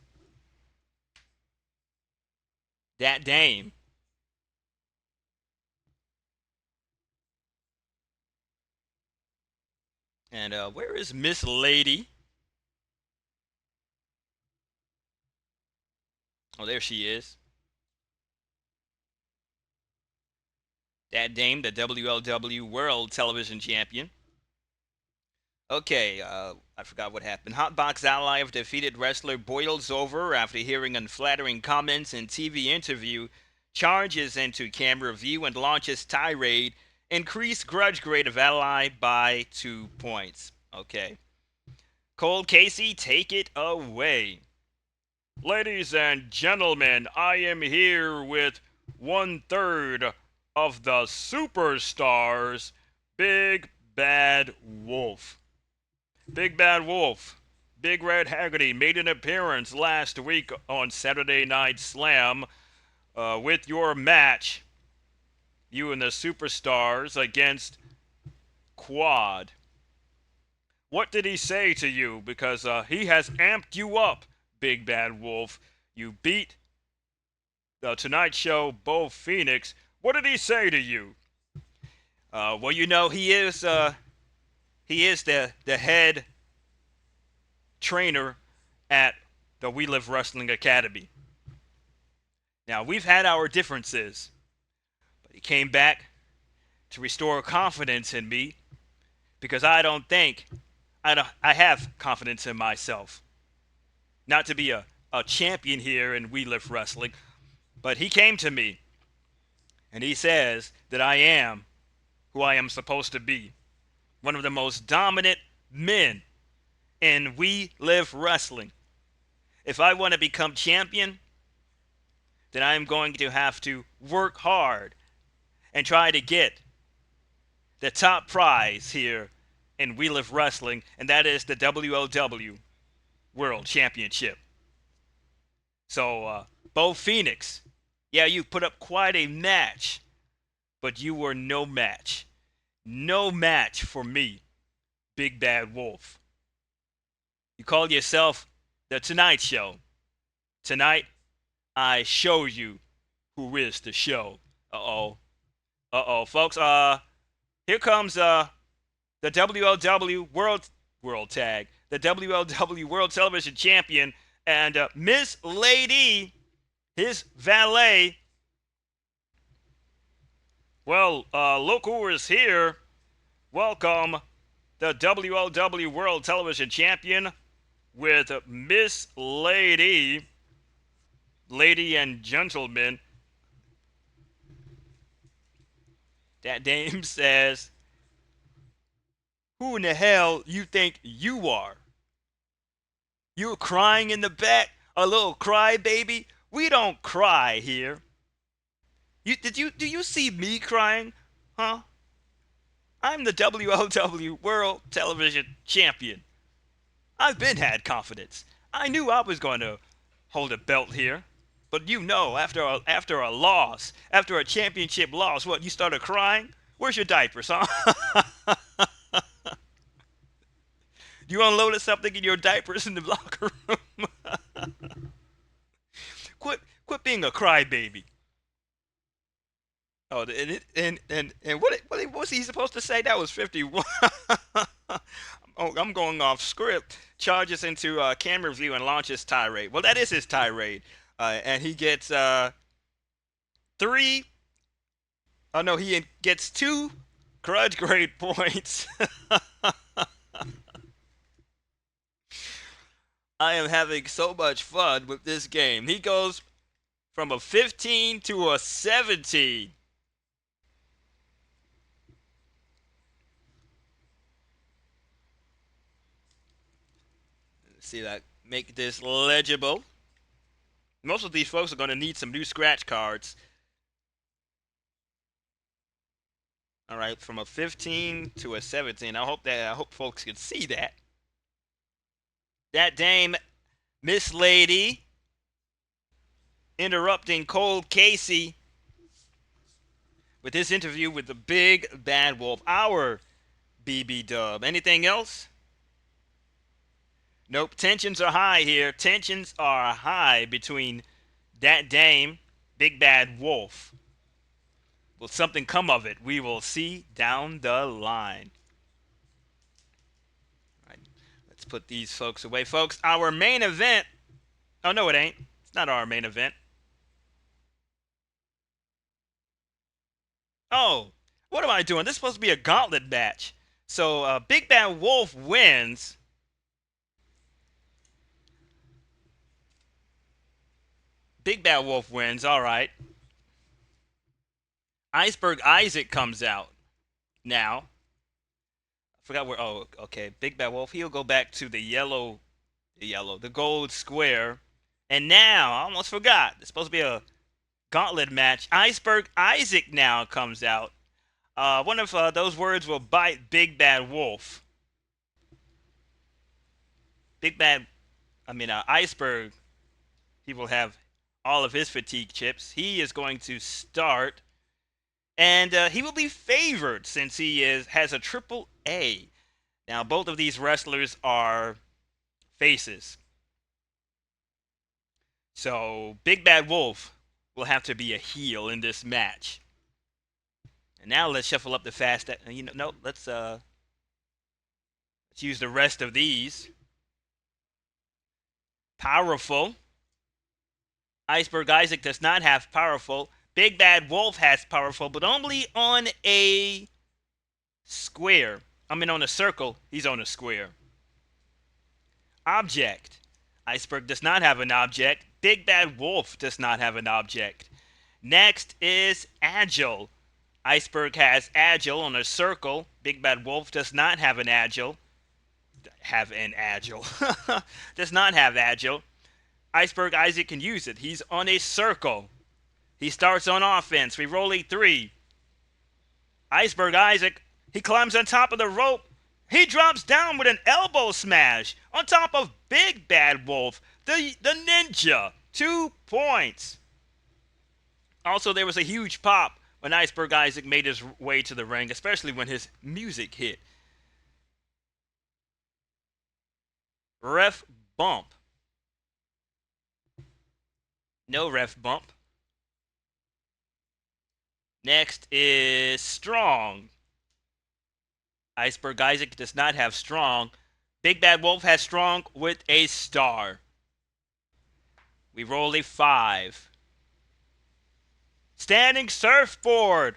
that Dame. And where is Miss Lady? Oh, there she is. That Dame, the WLW World Television Champion. Okay, I forgot what happened. Hotbox ally of defeated wrestler boils over after hearing unflattering comments in TV interview, charges into camera view and launches tirade. Increase grudge grade of ally by 2 points. Okay. Cole Casey, take it away. Ladies and gentlemen, I am here with 1/3 of the superstars, Big Bad Wolf. Big Bad Wolf, Big Red Haggerty made an appearance last week on Saturday Night Slam with your match, you and the superstars against Quad. What did he say to you? Because he has amped you up, Big Bad Wolf. You beat the Tonite Show Beau Phoenix. What did he say to you? Well, you know, he is the head trainer at the We Live Wrestling Academy. Now, we've had our differences, but he came back to restore confidence in me because I don't think I have confidence in myself. Not to be a champion here in We Lift Wrestling, but he came to me and he says that I am who I am supposed to be. One of the most dominant men in We Live Wrestling. If I want to become champion, then I'm going to have to work hard and try to get the top prize here in We Live Wrestling, and that is the WLW World Championship. So, Beau Phoenix, yeah, you put up quite a match, but you were no match. No match for me, Big Bad Wolf. You call yourself the Tonite Show. Tonight, I show you who is the show. Uh-oh. Uh-oh, folks. Here comes the WLW World Tag, the WLW World Television Champion, and Miss Lady, his valet. Well, look who is here. Welcome, the WLW World Television Champion with Miss Lady. Lady and gentlemen. That dame says, who in the hell you think you are? You crying in the back? A little crybaby? We don't cry here. Do you see me crying? Huh? I'm the WLW World Television Champion. I've been had confidence. I knew I was going to hold a belt here. But you know, after a loss, after a championship loss, what, you started crying? Where's your diapers, huh? You unloaded something in your diapers in the locker room? Quit being a crybaby. Oh, and what was he supposed to say? That was 51. Oh, I'm going off script. Charges into camera view and launches tirade. Well, that is his tirade. And he gets 3. Oh no, he gets 2 grudge grade points. I am having so much fun with this game. He goes from a 15 to a 17. Let's see that. Make this legible. Most of these folks are going to need some new scratch cards. All right, from a 15 to a 17. I hope folks can see that. That dame, Miss Lady, interrupting Cold Casey with this interview with the Big Bad Wolf, our BB Dub. Anything else? Nope. Tensions are high here. Tensions are high between that dame, Big Bad Wolf. Will something come of it? We will see down the line. All right. Let's put these folks away. Folks, our main event. Oh, no, it ain't. It's not our main event. Oh, what am I doing? This is supposed to be a gauntlet match. So, Big Bad Wolf wins. Big Bad Wolf wins. All right. Iceberg Isaac comes out now. I forgot where. Oh, okay. Big Bad Wolf. He'll go back to the gold square. And now, I almost forgot. It's supposed to be a gauntlet match. Iceberg Isaac now comes out. One of those words will bite Big Bad Wolf. Iceberg, he will have all of his fatigue chips. He is going to start, and he will be favored since he has a triple A. Now, both of these wrestlers are faces. So, Big Bad Wolf will have to be a heel in this match. And now let's shuffle up the fast. Let's use the rest of these. Powerful. Iceberg Isaac does not have powerful. Big Bad Wolf has powerful, but only on a square. I mean on a circle. He's on a square. Object. Iceberg does not have an object. Big Bad Wolf does not have an object. Next is Agile. Iceberg has Agile on a circle. Big Bad Wolf does not have an Agile. Does not have Agile. Iceberg Isaac can use it. He's on a circle. He starts on offense. We roll a 3. Iceberg Isaac, he climbs on top of the rope. He drops down with an elbow smash on top of Big Bad Wolf, the ninja. 2 points. Also, there was a huge pop when Iceberg Isaac made his way to the ring, especially when his music hit. Ref bump. No ref bump. Next is strong. Iceberg Isaac does not have strong. Big Bad Wolf has strong with a star. We roll a 5. Standing surfboard.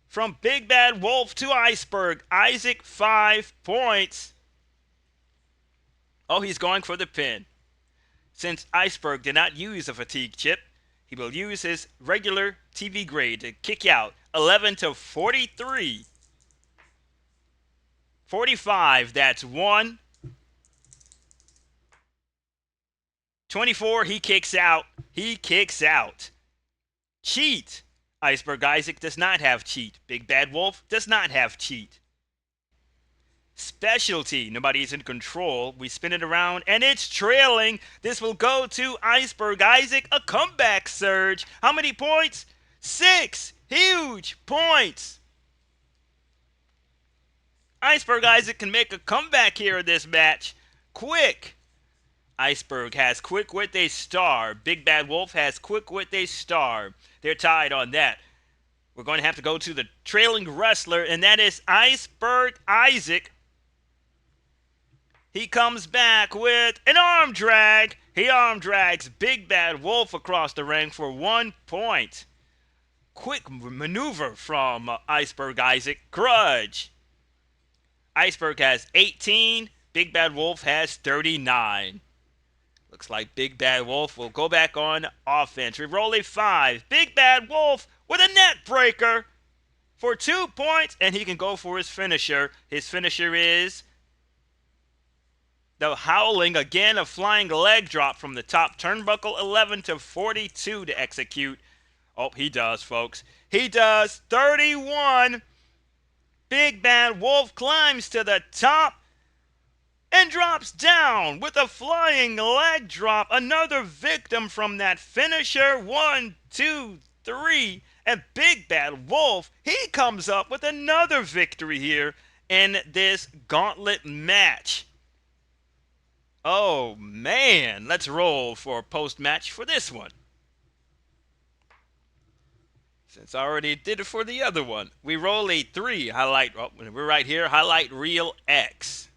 From Big Bad Wolf to Iceberg. Isaac 5 points. Oh, he's going for the pin. Since Iceberg did not use a fatigue chip, he will use his regular TV grade to kick out. 11-43. 45, that's 1. 24, he kicks out. He kicks out. Cheat. Iceberg Isaac does not have cheat. Big Bad Wolf does not have cheat. Specialty. Nobody's in control. We spin it around and it's trailing. This will go to Iceberg Isaac. A comeback surge. How many points? 6. Huge points. Iceberg Isaac can make a comeback here in this match. Quick. Iceberg has quick with a star. Big Bad Wolf has quick with a star. They're tied on that. We're going to have to go to the trailing wrestler, and that is Iceberg Isaac. He comes back with an arm drag. He arm drags Big Bad Wolf across the ring for 1 point. Quick maneuver from Iceberg Isaac. Grudge. Iceberg has 18. Big Bad Wolf has 39. Looks like Big Bad Wolf will go back on offense. We roll a 5. Big Bad Wolf with a net breaker for 2 points, and he can go for his finisher. His finisher is the howling, again, a flying leg drop from the top turnbuckle. 11-42 to execute. Oh, he does, folks. He does. 31. Big Bad Wolf climbs to the top and drops down with a flying leg drop. Another victim from that finisher. 1, 2, 3. And Big Bad Wolf, he comes up with another victory here in this gauntlet match. Oh, man. Let's roll for post-match for this one. Since I already did it for the other one. We roll a 3. Highlight, oh, we're right here. Highlight reel X.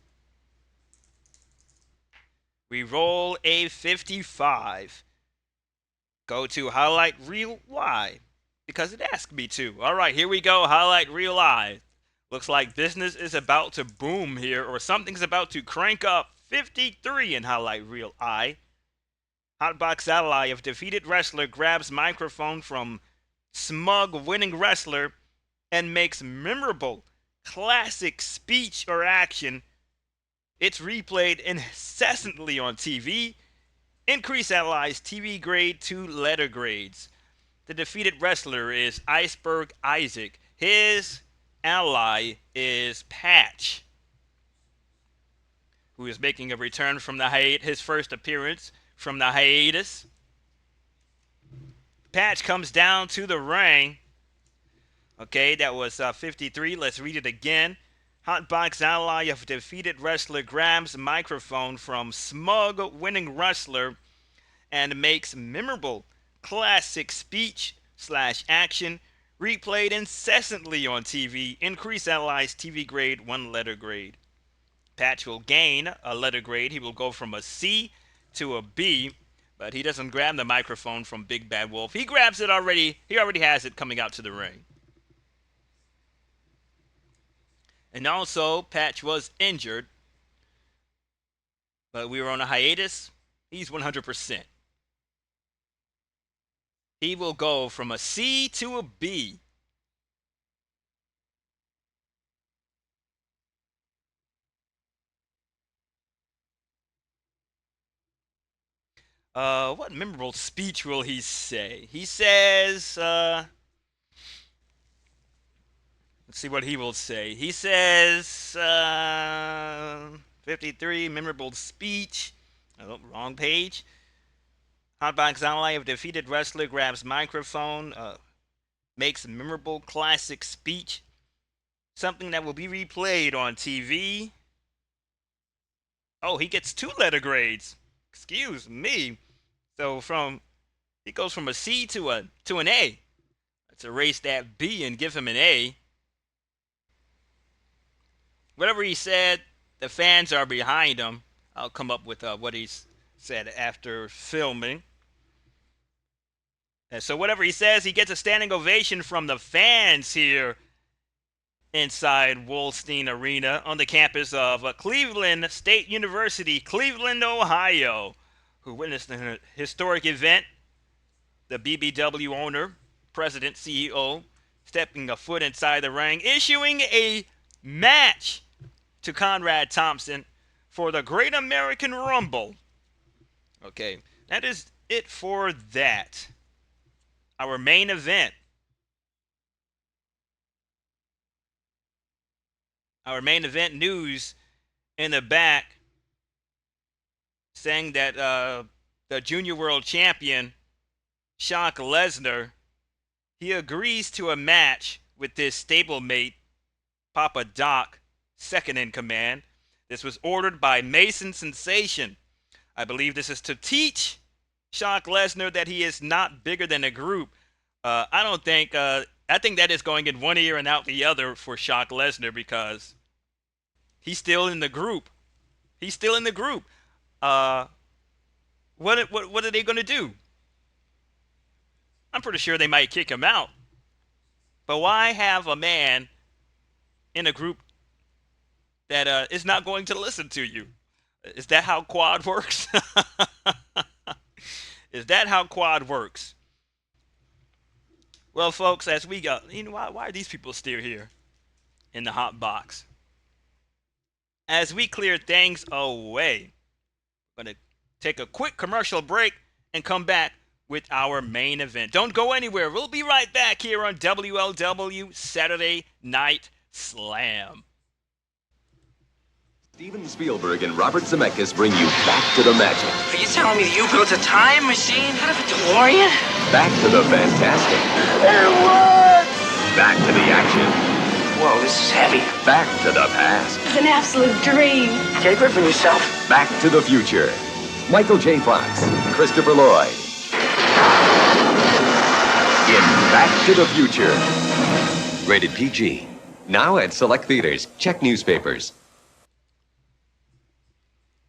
We roll a 55. Go to highlight reel Y. Because it asked me to. All right, here we go. Highlight reel I. Looks like business is about to boom here, or something's about to crank up. 53 in highlight reel I. Hotbox ally of defeated wrestler grabs microphone from smug winning wrestler and makes memorable classic speech or action. It's replayed incessantly on TV. Increase allies TV grade to letter grades. The defeated wrestler is Iceberg Isaac. His ally is Patch, who is making a return from the his first appearance from the hiatus. Patch comes down to the ring. Okay, that was 53. Let's read it again. Hotbox ally of defeated wrestler grabs microphone from smug winning wrestler and makes memorable classic speech / action replayed incessantly on TV. Increase allies TV grade 1 letter grade. Patch will gain a letter grade. He will go from a C to a B. But he doesn't grab the microphone from Big Bad Wolf. He grabs it already. He already has it coming out to the ring. And also, Patch was injured, but we were on a hiatus. He's 100%. He will go from a C to a B. What memorable speech will he say? He says, let's see what he will say. He says, 53, memorable speech. Oh, wrong page. Hotbox ally of defeated wrestler grabs microphone, makes memorable classic speech. Something that will be replayed on TV. Oh, he gets 2 letter grades. Excuse me. So he goes from a C to an A. Let's erase that B and give him an A. Whatever he said, the fans are behind him. I'll come up with what he's said after filming. And so whatever he says, he gets a standing ovation from the fans here inside Wolstein Arena on the campus of Cleveland State University, Cleveland, Ohio, who witnessed the historic event. The BBW owner, president, CEO, stepping a foot inside the ring, issuing a match to Conrad Thompson for the Great American Rumble. Okay, that is it for that. Our main event. Our main event news in the back saying that the Junior World Champion, Brock Lesnar, he agrees to a match with his stablemate, Papa Doc, second in command. This was ordered by Mason Sensation. I believe this is to teach Brock Lesnar that he is not bigger than a group. I think that is going in one ear and out the other for Brock Lesnar because he's still in the group. He's still in the group. What are they going to do? I'm pretty sure they might kick him out. But why have a man in a group that is not going to listen to you? Is that how quad works? Is that how quad works? Well, folks, as we go, why are these people still here in the hot box? As we clear things away, I'm going to take a quick commercial break and come back with our main event. Don't go anywhere. We'll be right back here on WLW Saturday Night Slam. Steven Spielberg and Robert Zemeckis bring you back to the magic. Are you telling me that you built a time machine out of a DeLorean? Back to the fantastic. It works! Back to the action. Whoa, this is heavy. Back to the past. It's an absolute dream. Take it from yourself. Back to the future. Michael J. Fox, Christopher Lloyd. In Back to the Future. Rated PG. Now at select theaters. Check newspapers.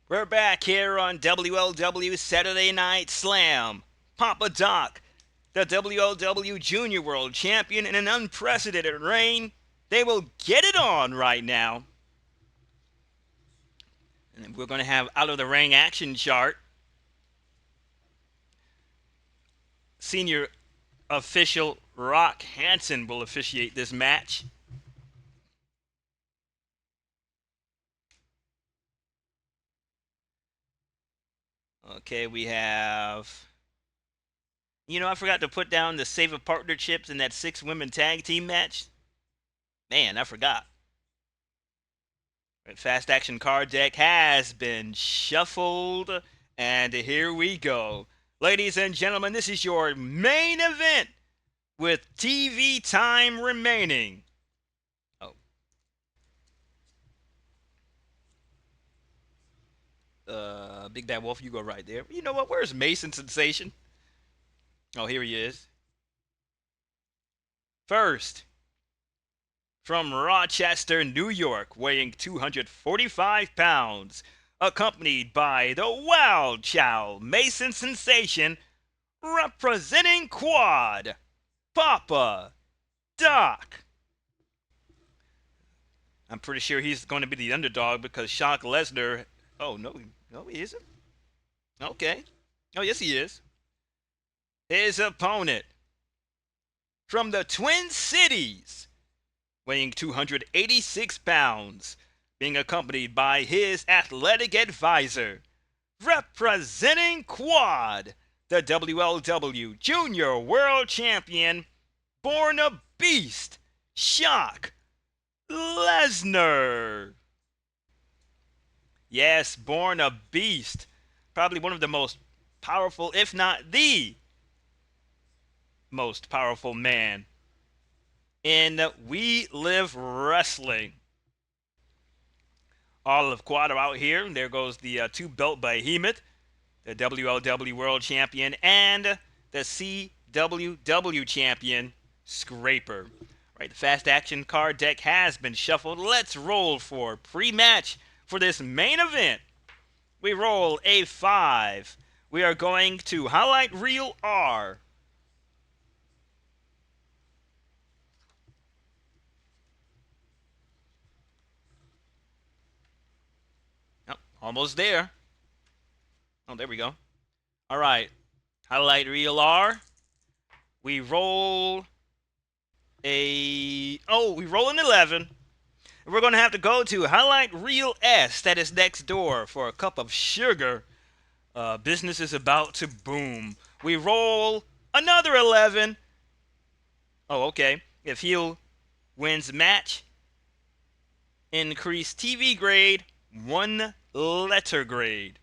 We're back here on WLW Saturday Night Slam. Papa Doc, the WLW Junior World Champion in an unprecedented reign. They will get it on right now. And we're going to have out of the ring action chart. Senior official Rock Hansen will officiate this match. Okay, we have... I forgot to put down the Save of Partnerships in that 6-women tag team match. Man, I forgot. Fast Action card deck has been shuffled. And here we go. Ladies and gentlemen, this is your main event with TV time remaining. Big Bad Wolf, you go right there. You know what? Where's Mason Sensation? Oh, here he is. First, from Rochester, New York, weighing 245 pounds, accompanied by the Wild Child Mason Sensation, representing Quad, Papa Doc. I'm pretty sure he's going to be the underdog because Brock Lesnar. Oh, no, he isn't. Okay. Oh, yes, he is. His opponent from the Twin Cities, weighing 286 pounds, being accompanied by his athletic advisor, representing Quad, the WLW Junior World Champion, born a beast, Brock Lesnar. Yes, born a beast. Probably one of the most powerful, if not the most powerful man in We Live Wrestling. All of Quad are out here. There goes the two-belt behemoth, the WLW World Champion, and the CWW Champion, Scraper. Right, the Fast Action card deck has been shuffled. Let's roll for pre-match for this main event. We roll a 5. We are going to highlight reel R. Oh, almost there. Oh, there we go. All right. Highlight reel R. We roll we roll an 11. We're going to have to go to highlight reel S, that is next door, for a cup of sugar. Business is about to boom. We roll another 11. Oh, okay. If heel wins match, increase TV grade, 1 letter grade.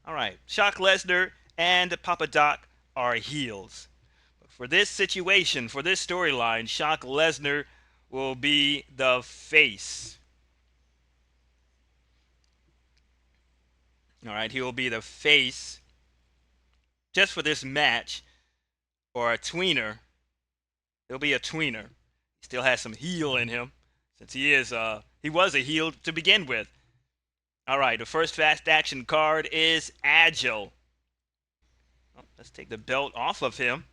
All right. Brock Lesnar and Papa Doc are heels. For this situation, for this storyline, Brock Lesnar will be the face. All right, he will be the face just for this match, or a tweener. He'll be a tweener. He still has some heel in him, since he was a heel to begin with. All right, the first Fast Action card is Agile. Oh, let's take the belt off of him.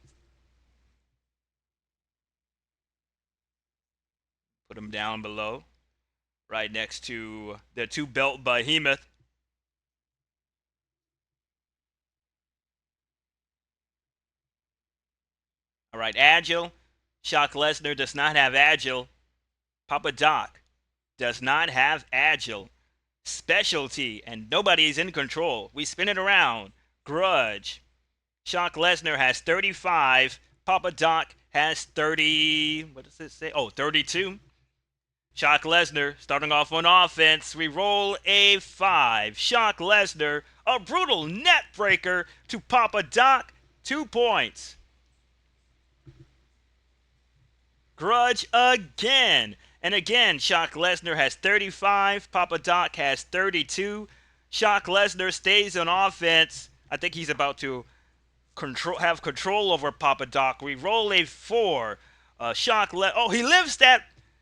Put him down below, right next to the two-belt behemoth. All right, Agile. Brock Lesnar does not have Agile. Papa Doc does not have Agile. Specialty, and nobody's in control. We spin it around. Grudge. Brock Lesnar has 35. Papa Doc has 30. What does it say? Oh, 32. Brock Lesnar starting off on offense. We roll a 5. Brock Lesnar, a brutal net breaker to Papa Doc. 2 points. Grudge again. And again, Brock Lesnar has 35. Papa Doc has 32. Brock Lesnar stays on offense. I think he's about to have control over Papa Doc. We roll a 4. He lifts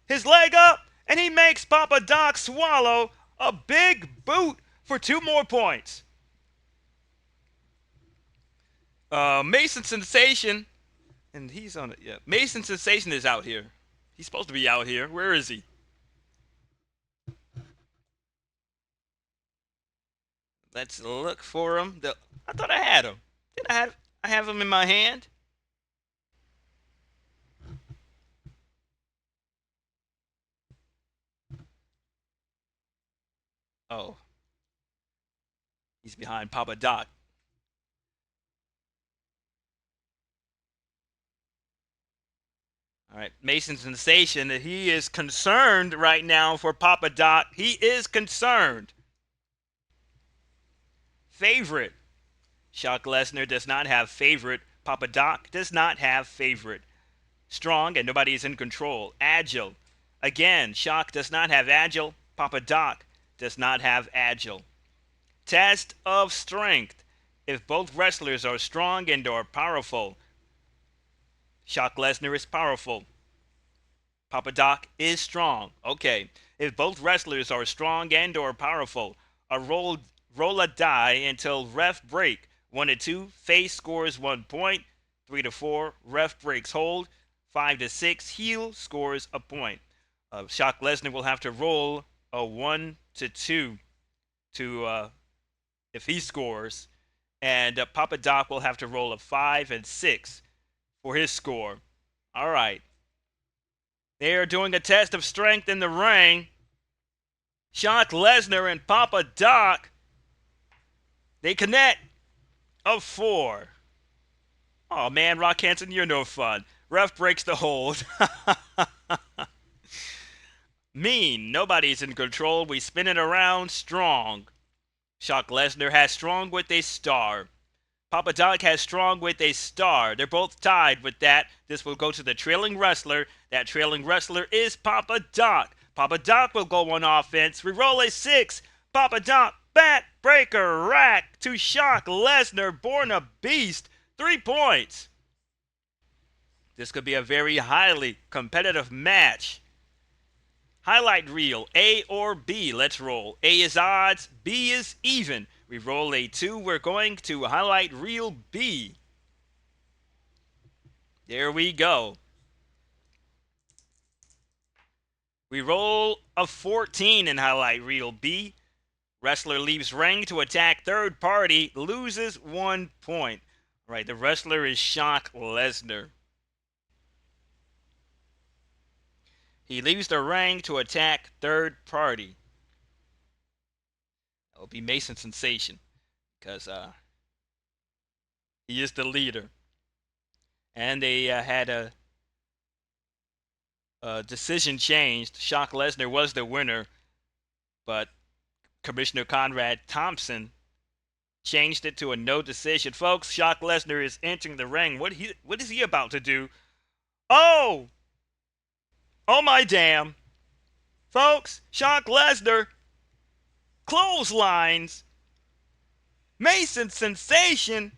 his leg up, and he makes Papa Doc swallow a big boot for 2 more points. Mason Sensation, and he's on it. Yeah, Mason Sensation is out here. He's supposed to be out here. Where is he? Let's look for him. I thought I had him. Didn't I have him in my hand? Oh. He's behind Papa Doc. All right, Mason Sensation, he is concerned right now for Papa Doc. He is concerned. Favorite. Brock Lesnar does not have favorite. Papa Doc does not have favorite. Strong and nobody is in control. Agile. Again, Brock does not have Agile. Papa Doc does not have Agile. Test of strength. If both wrestlers are strong and are powerful, Brock Lesnar is powerful. Papa Doc is strong. Okay. If both wrestlers are strong and or powerful, roll a die until ref break. 1 to 2, face scores 1 point. 3 to 4, ref breaks hold. 5 to 6, heel scores a point. Shock Lesnar will have to roll a 1 to 2 to if he scores, and Papa Doc will have to roll a 5 and 6 for his score. All right. They are doing a test of strength in the ring. Shock Lesnar and Papa Doc, they connect. A 4. Oh man, Rock Hansen, you're no fun. Ref breaks the hold. Mean, nobody's in control. We spin it around strong. Shock Lesnar has strong with a star. Papa Doc has strong with a star. They're both tied with that. This will go to the trailing wrestler. That trailing wrestler is Papa Doc. Papa Doc will go on offense. We roll a 6. Papa Doc, backbreaker rack to Shock Lesnar, born a beast. 3 points. This could be a very highly competitive match. Highlight reel, A or B. Let's roll. A is odds, B is even. We roll a 2. We're going to highlight reel B. There we go. We roll a 14 in highlight reel B. Wrestler leaves ring to attack third party, loses 1 point. All right, the wrestler is Shock Lesnar. He leaves the ring to attack third party. That will be Mason Sensation, because he is the leader. And they had a decision changed. Shock Lesnar was the winner, but Commissioner Conrad Thompson changed it to a no decision. Folks, Shock Lesnar is entering the ring. What is he about to do? Oh! Oh my damn. Folks, Shock Lesnar clotheslines Mason Sensation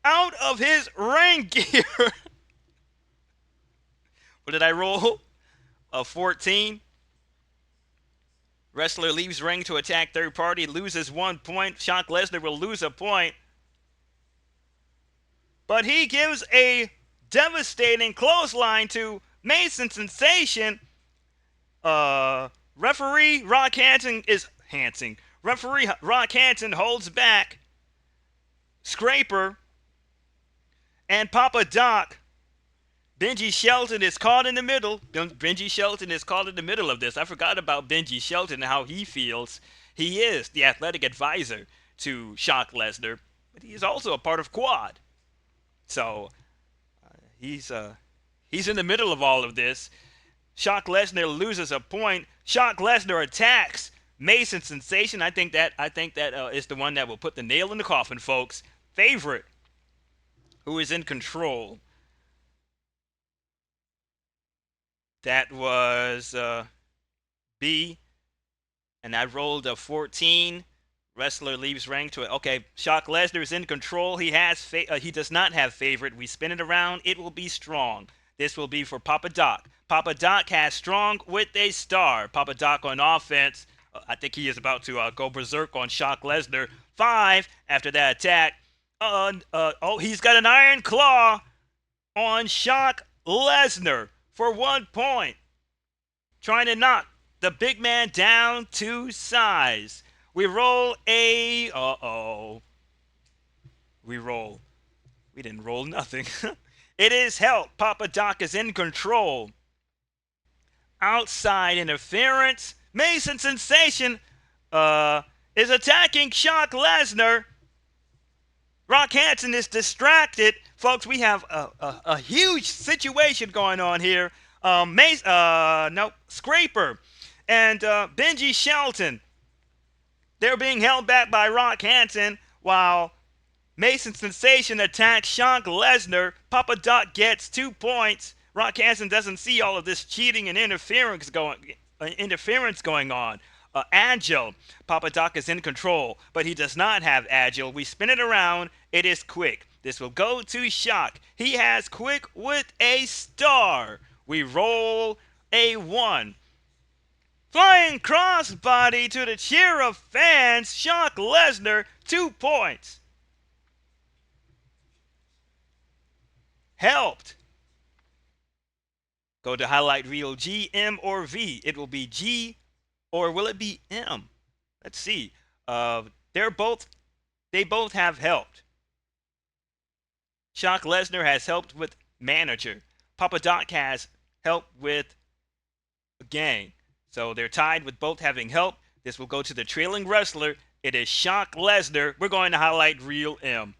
out of his ring gear. What did I roll? A 14. Wrestler leaves ring to attack third party, loses 1 point. Shock Lesnar will lose a point. But he gives a devastating clothesline to Mason Sensation. Referee Rock Hansen is Hansing. Referee Rock Hansen holds back. Scraper and Papa Doc. Benji Shelton is caught in the middle. Benji Shelton is caught in the middle of this. I forgot about Benji Shelton and how he feels. He is the athletic advisor to Shock Lesnar, but he is also a part of Quad. So he's in the middle of all of this. Shock Lesnar loses a point. Shock Lesnar attacks Mason Sensation. I think that is the one that will put the nail in the coffin, folks. Favorite, who is in control. That was B, and I rolled a 14. Wrestler leaves ring to it. Okay, Shock Lesnar is in control. He does not have favorite. We spin it around. It will be strong. This will be for Papa Doc. Papa Doc has strong with a star. Papa Doc on offense. I think he is about to go berserk on Shock Lesnar. 5 after that attack. He's got an iron claw on Shock Lesnar for 1 point. Trying to knock the big man down to size. We roll a... We roll. We didn't roll nothing. It is help. Papa Doc is in control. Outside interference. Mason Sensation is attacking Shock Lesnar. Rock Hansen is distracted. Folks, we have a huge situation going on here. Scraper and Benji Shelton. They're being held back by Rock Hansen while Mason Sensation attacks Shock Lesnar. Papa Doc gets 2 points. Rock Hansen doesn't see all of this cheating and interference going on. Agile. Papa Doc is in control, but he does not have agile. We spin it around. It is quick. This will go to Shock. He has quick with a star. We roll a 1. Flying crossbody to the cheer of fans. Shock Lesnar, 2 points. Helped. Go to highlight reel G, M, or V. It will be G, or will it be M? Let's see. They both have helped. Shock Lesnar has helped with manager. Papa Doc has helped with a gang. So they're tied with both having help. This will go to the trailing wrestler. It is Shock Lesnar. We're going to highlight reel M.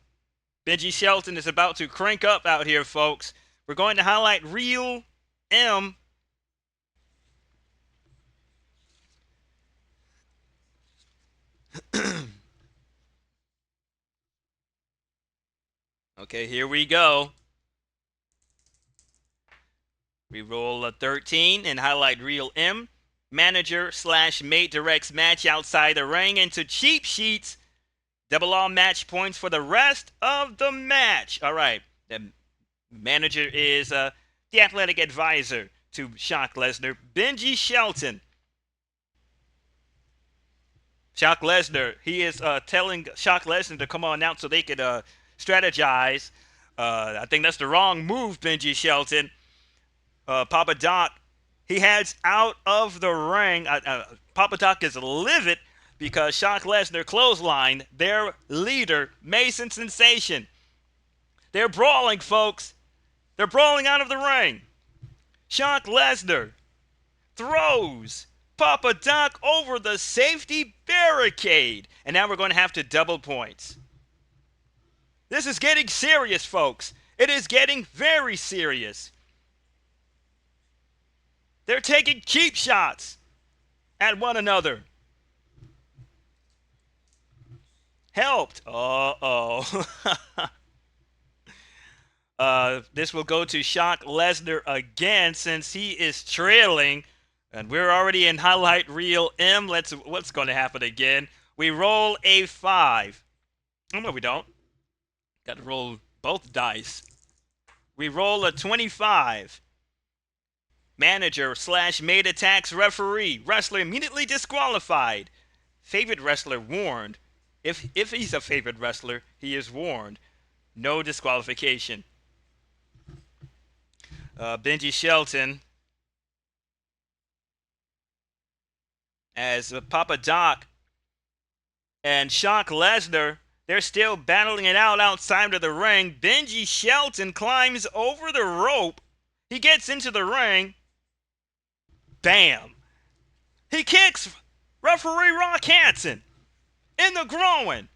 Benji Shelton is about to crank up out here, folks. We're going to highlight reel M. Okay, here we go. We roll a 13 and highlight reel M. Manager / mate directs match outside the ring into cheap sheets. Double all match points for the rest of the match. All right. The manager is the athletic advisor to Shock Lesnar, Benji Shelton. Shock Lesnar, he is telling Shock Lesnar to come on out so they could strategize. I think that's the wrong move, Benji Shelton. Papa Doc, he heads out of the ring. Papa Doc is livid because Shock Lesnar clotheslined their leader, Mason Sensation. They're brawling, folks. They're brawling out of the ring. Shock Lesnar throws Papa Doc over the safety barricade. And now we're going to have to double points. This is getting serious, folks. It is getting very serious. They're taking cheap shots at one another. Helped. Uh-oh. This will go to Shock Lesnar again since he is trailing. And we're already in highlight reel M. What's going to happen again? We roll a 5. Oh, no, we don't. Got to roll both dice. We roll a 25. Manager / mate attacks referee. Wrestler immediately disqualified. Favorite wrestler warned. If he's a favorite wrestler, he is warned. No disqualification. Benji Shelton as Papa Doc and Shock Lesnar, they're still battling it out outside of the ring. Benji Shelton climbs over the rope. He gets into the ring. Bam. He kicks referee Rock Hansen in the groin.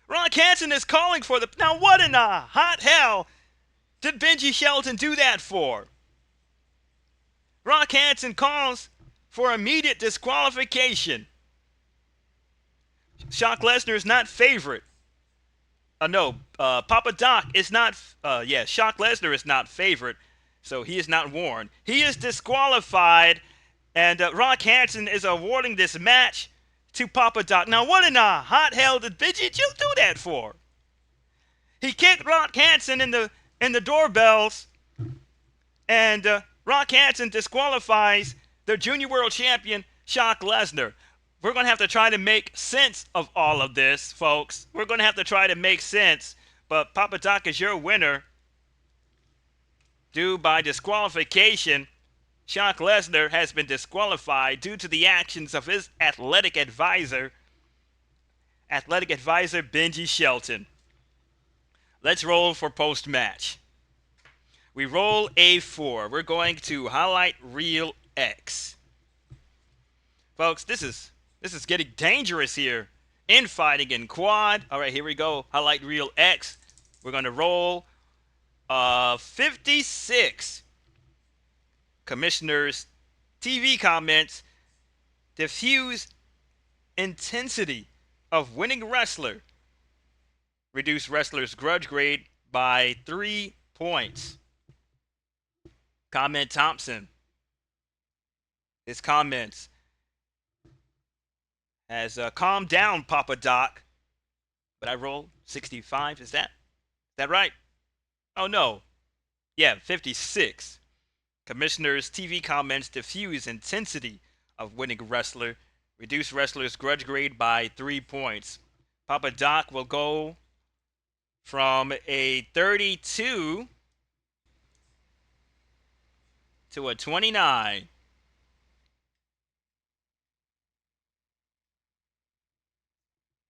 Rock Hansen is calling for the... Now, what in the hot hell did Benji Shelton do that for? Rock Hansen calls for immediate disqualification. Shock Lesnar is not favorite. Papa Doc is not... Shock Lesnar is not favorite, so he is not warned. He is disqualified, and Rock Hansen is awarding this match to Papa Doc. Now, what in the hot hell did Benji do that for? He kicked Rock Hansen in the doorbells, and Rock Hansen disqualifies the Junior World Champion, Shock Lesnar. We're going to have to try to make sense of all of this, folks. We're going to have to try to make sense, but Papa Doc is your winner. Due by disqualification, Shock Lesnar has been disqualified due to the actions of his athletic advisor Benji Shelton. Let's roll for post-match. We roll a 4. We're going to highlight reel X. Folks, this is getting dangerous here. Infighting in quad. All right, here we go. Highlight reel X. We're going to roll 56. Commissioner's TV comments. Diffuse intensity of winning wrestler. Reduce wrestler's grudge grade by 3 points. Comment Thompson. His comments has calmed down Papa Doc. But I rolled 65. Is that right? Oh, no. Yeah, 56. Commissioner's TV comments diffuse intensity of winning wrestler. Reduce wrestler's grudge grade by 3 points. Papa Doc will go from a 32 to a 29.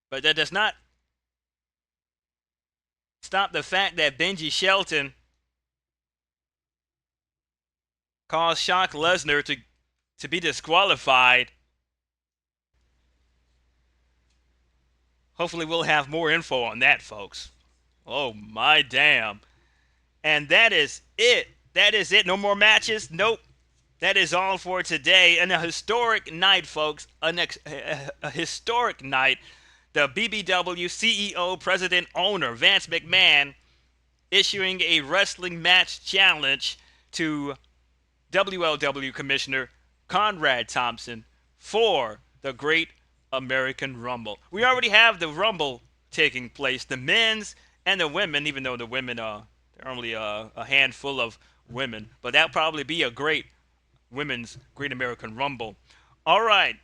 But that does not stop the fact that BENJI Shelton caused Shock LEZNAR to be disqualified. Hopefully we'll have more info on that, folks. Oh my damn. And that is it. That is it. No more matches? Nope. That is all for today. And a historic night, folks. A historic night. The BBW CEO, President, Owner, Vance McMann, issuing a wrestling match challenge to WLW Commissioner Conrad Thompson for the Great American Rumble. We already have the Rumble taking place, the men's and the women, even though the women there are only a handful of women. But that'll probably be a great women's Great American Rumble. All right.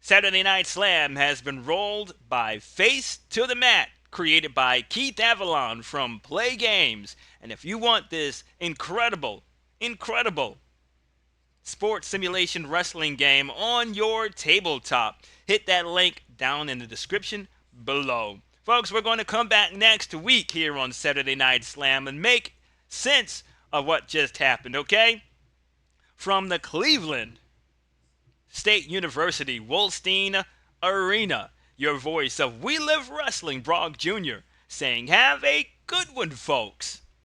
Saturday Night Slam has been rolled by Face to the Mat, created by Keith Avalon from Play Games. And if you want this incredible sports simulation wrestling game on your tabletop, hit that link down in the description below. Folks, we're going to come back next week here on Saturday Night Slam and make sense of what just happened, okay? From the Cleveland State University Wolstein Arena, your voice of We Live Wrestling, Brock Jr., saying have a good one, folks.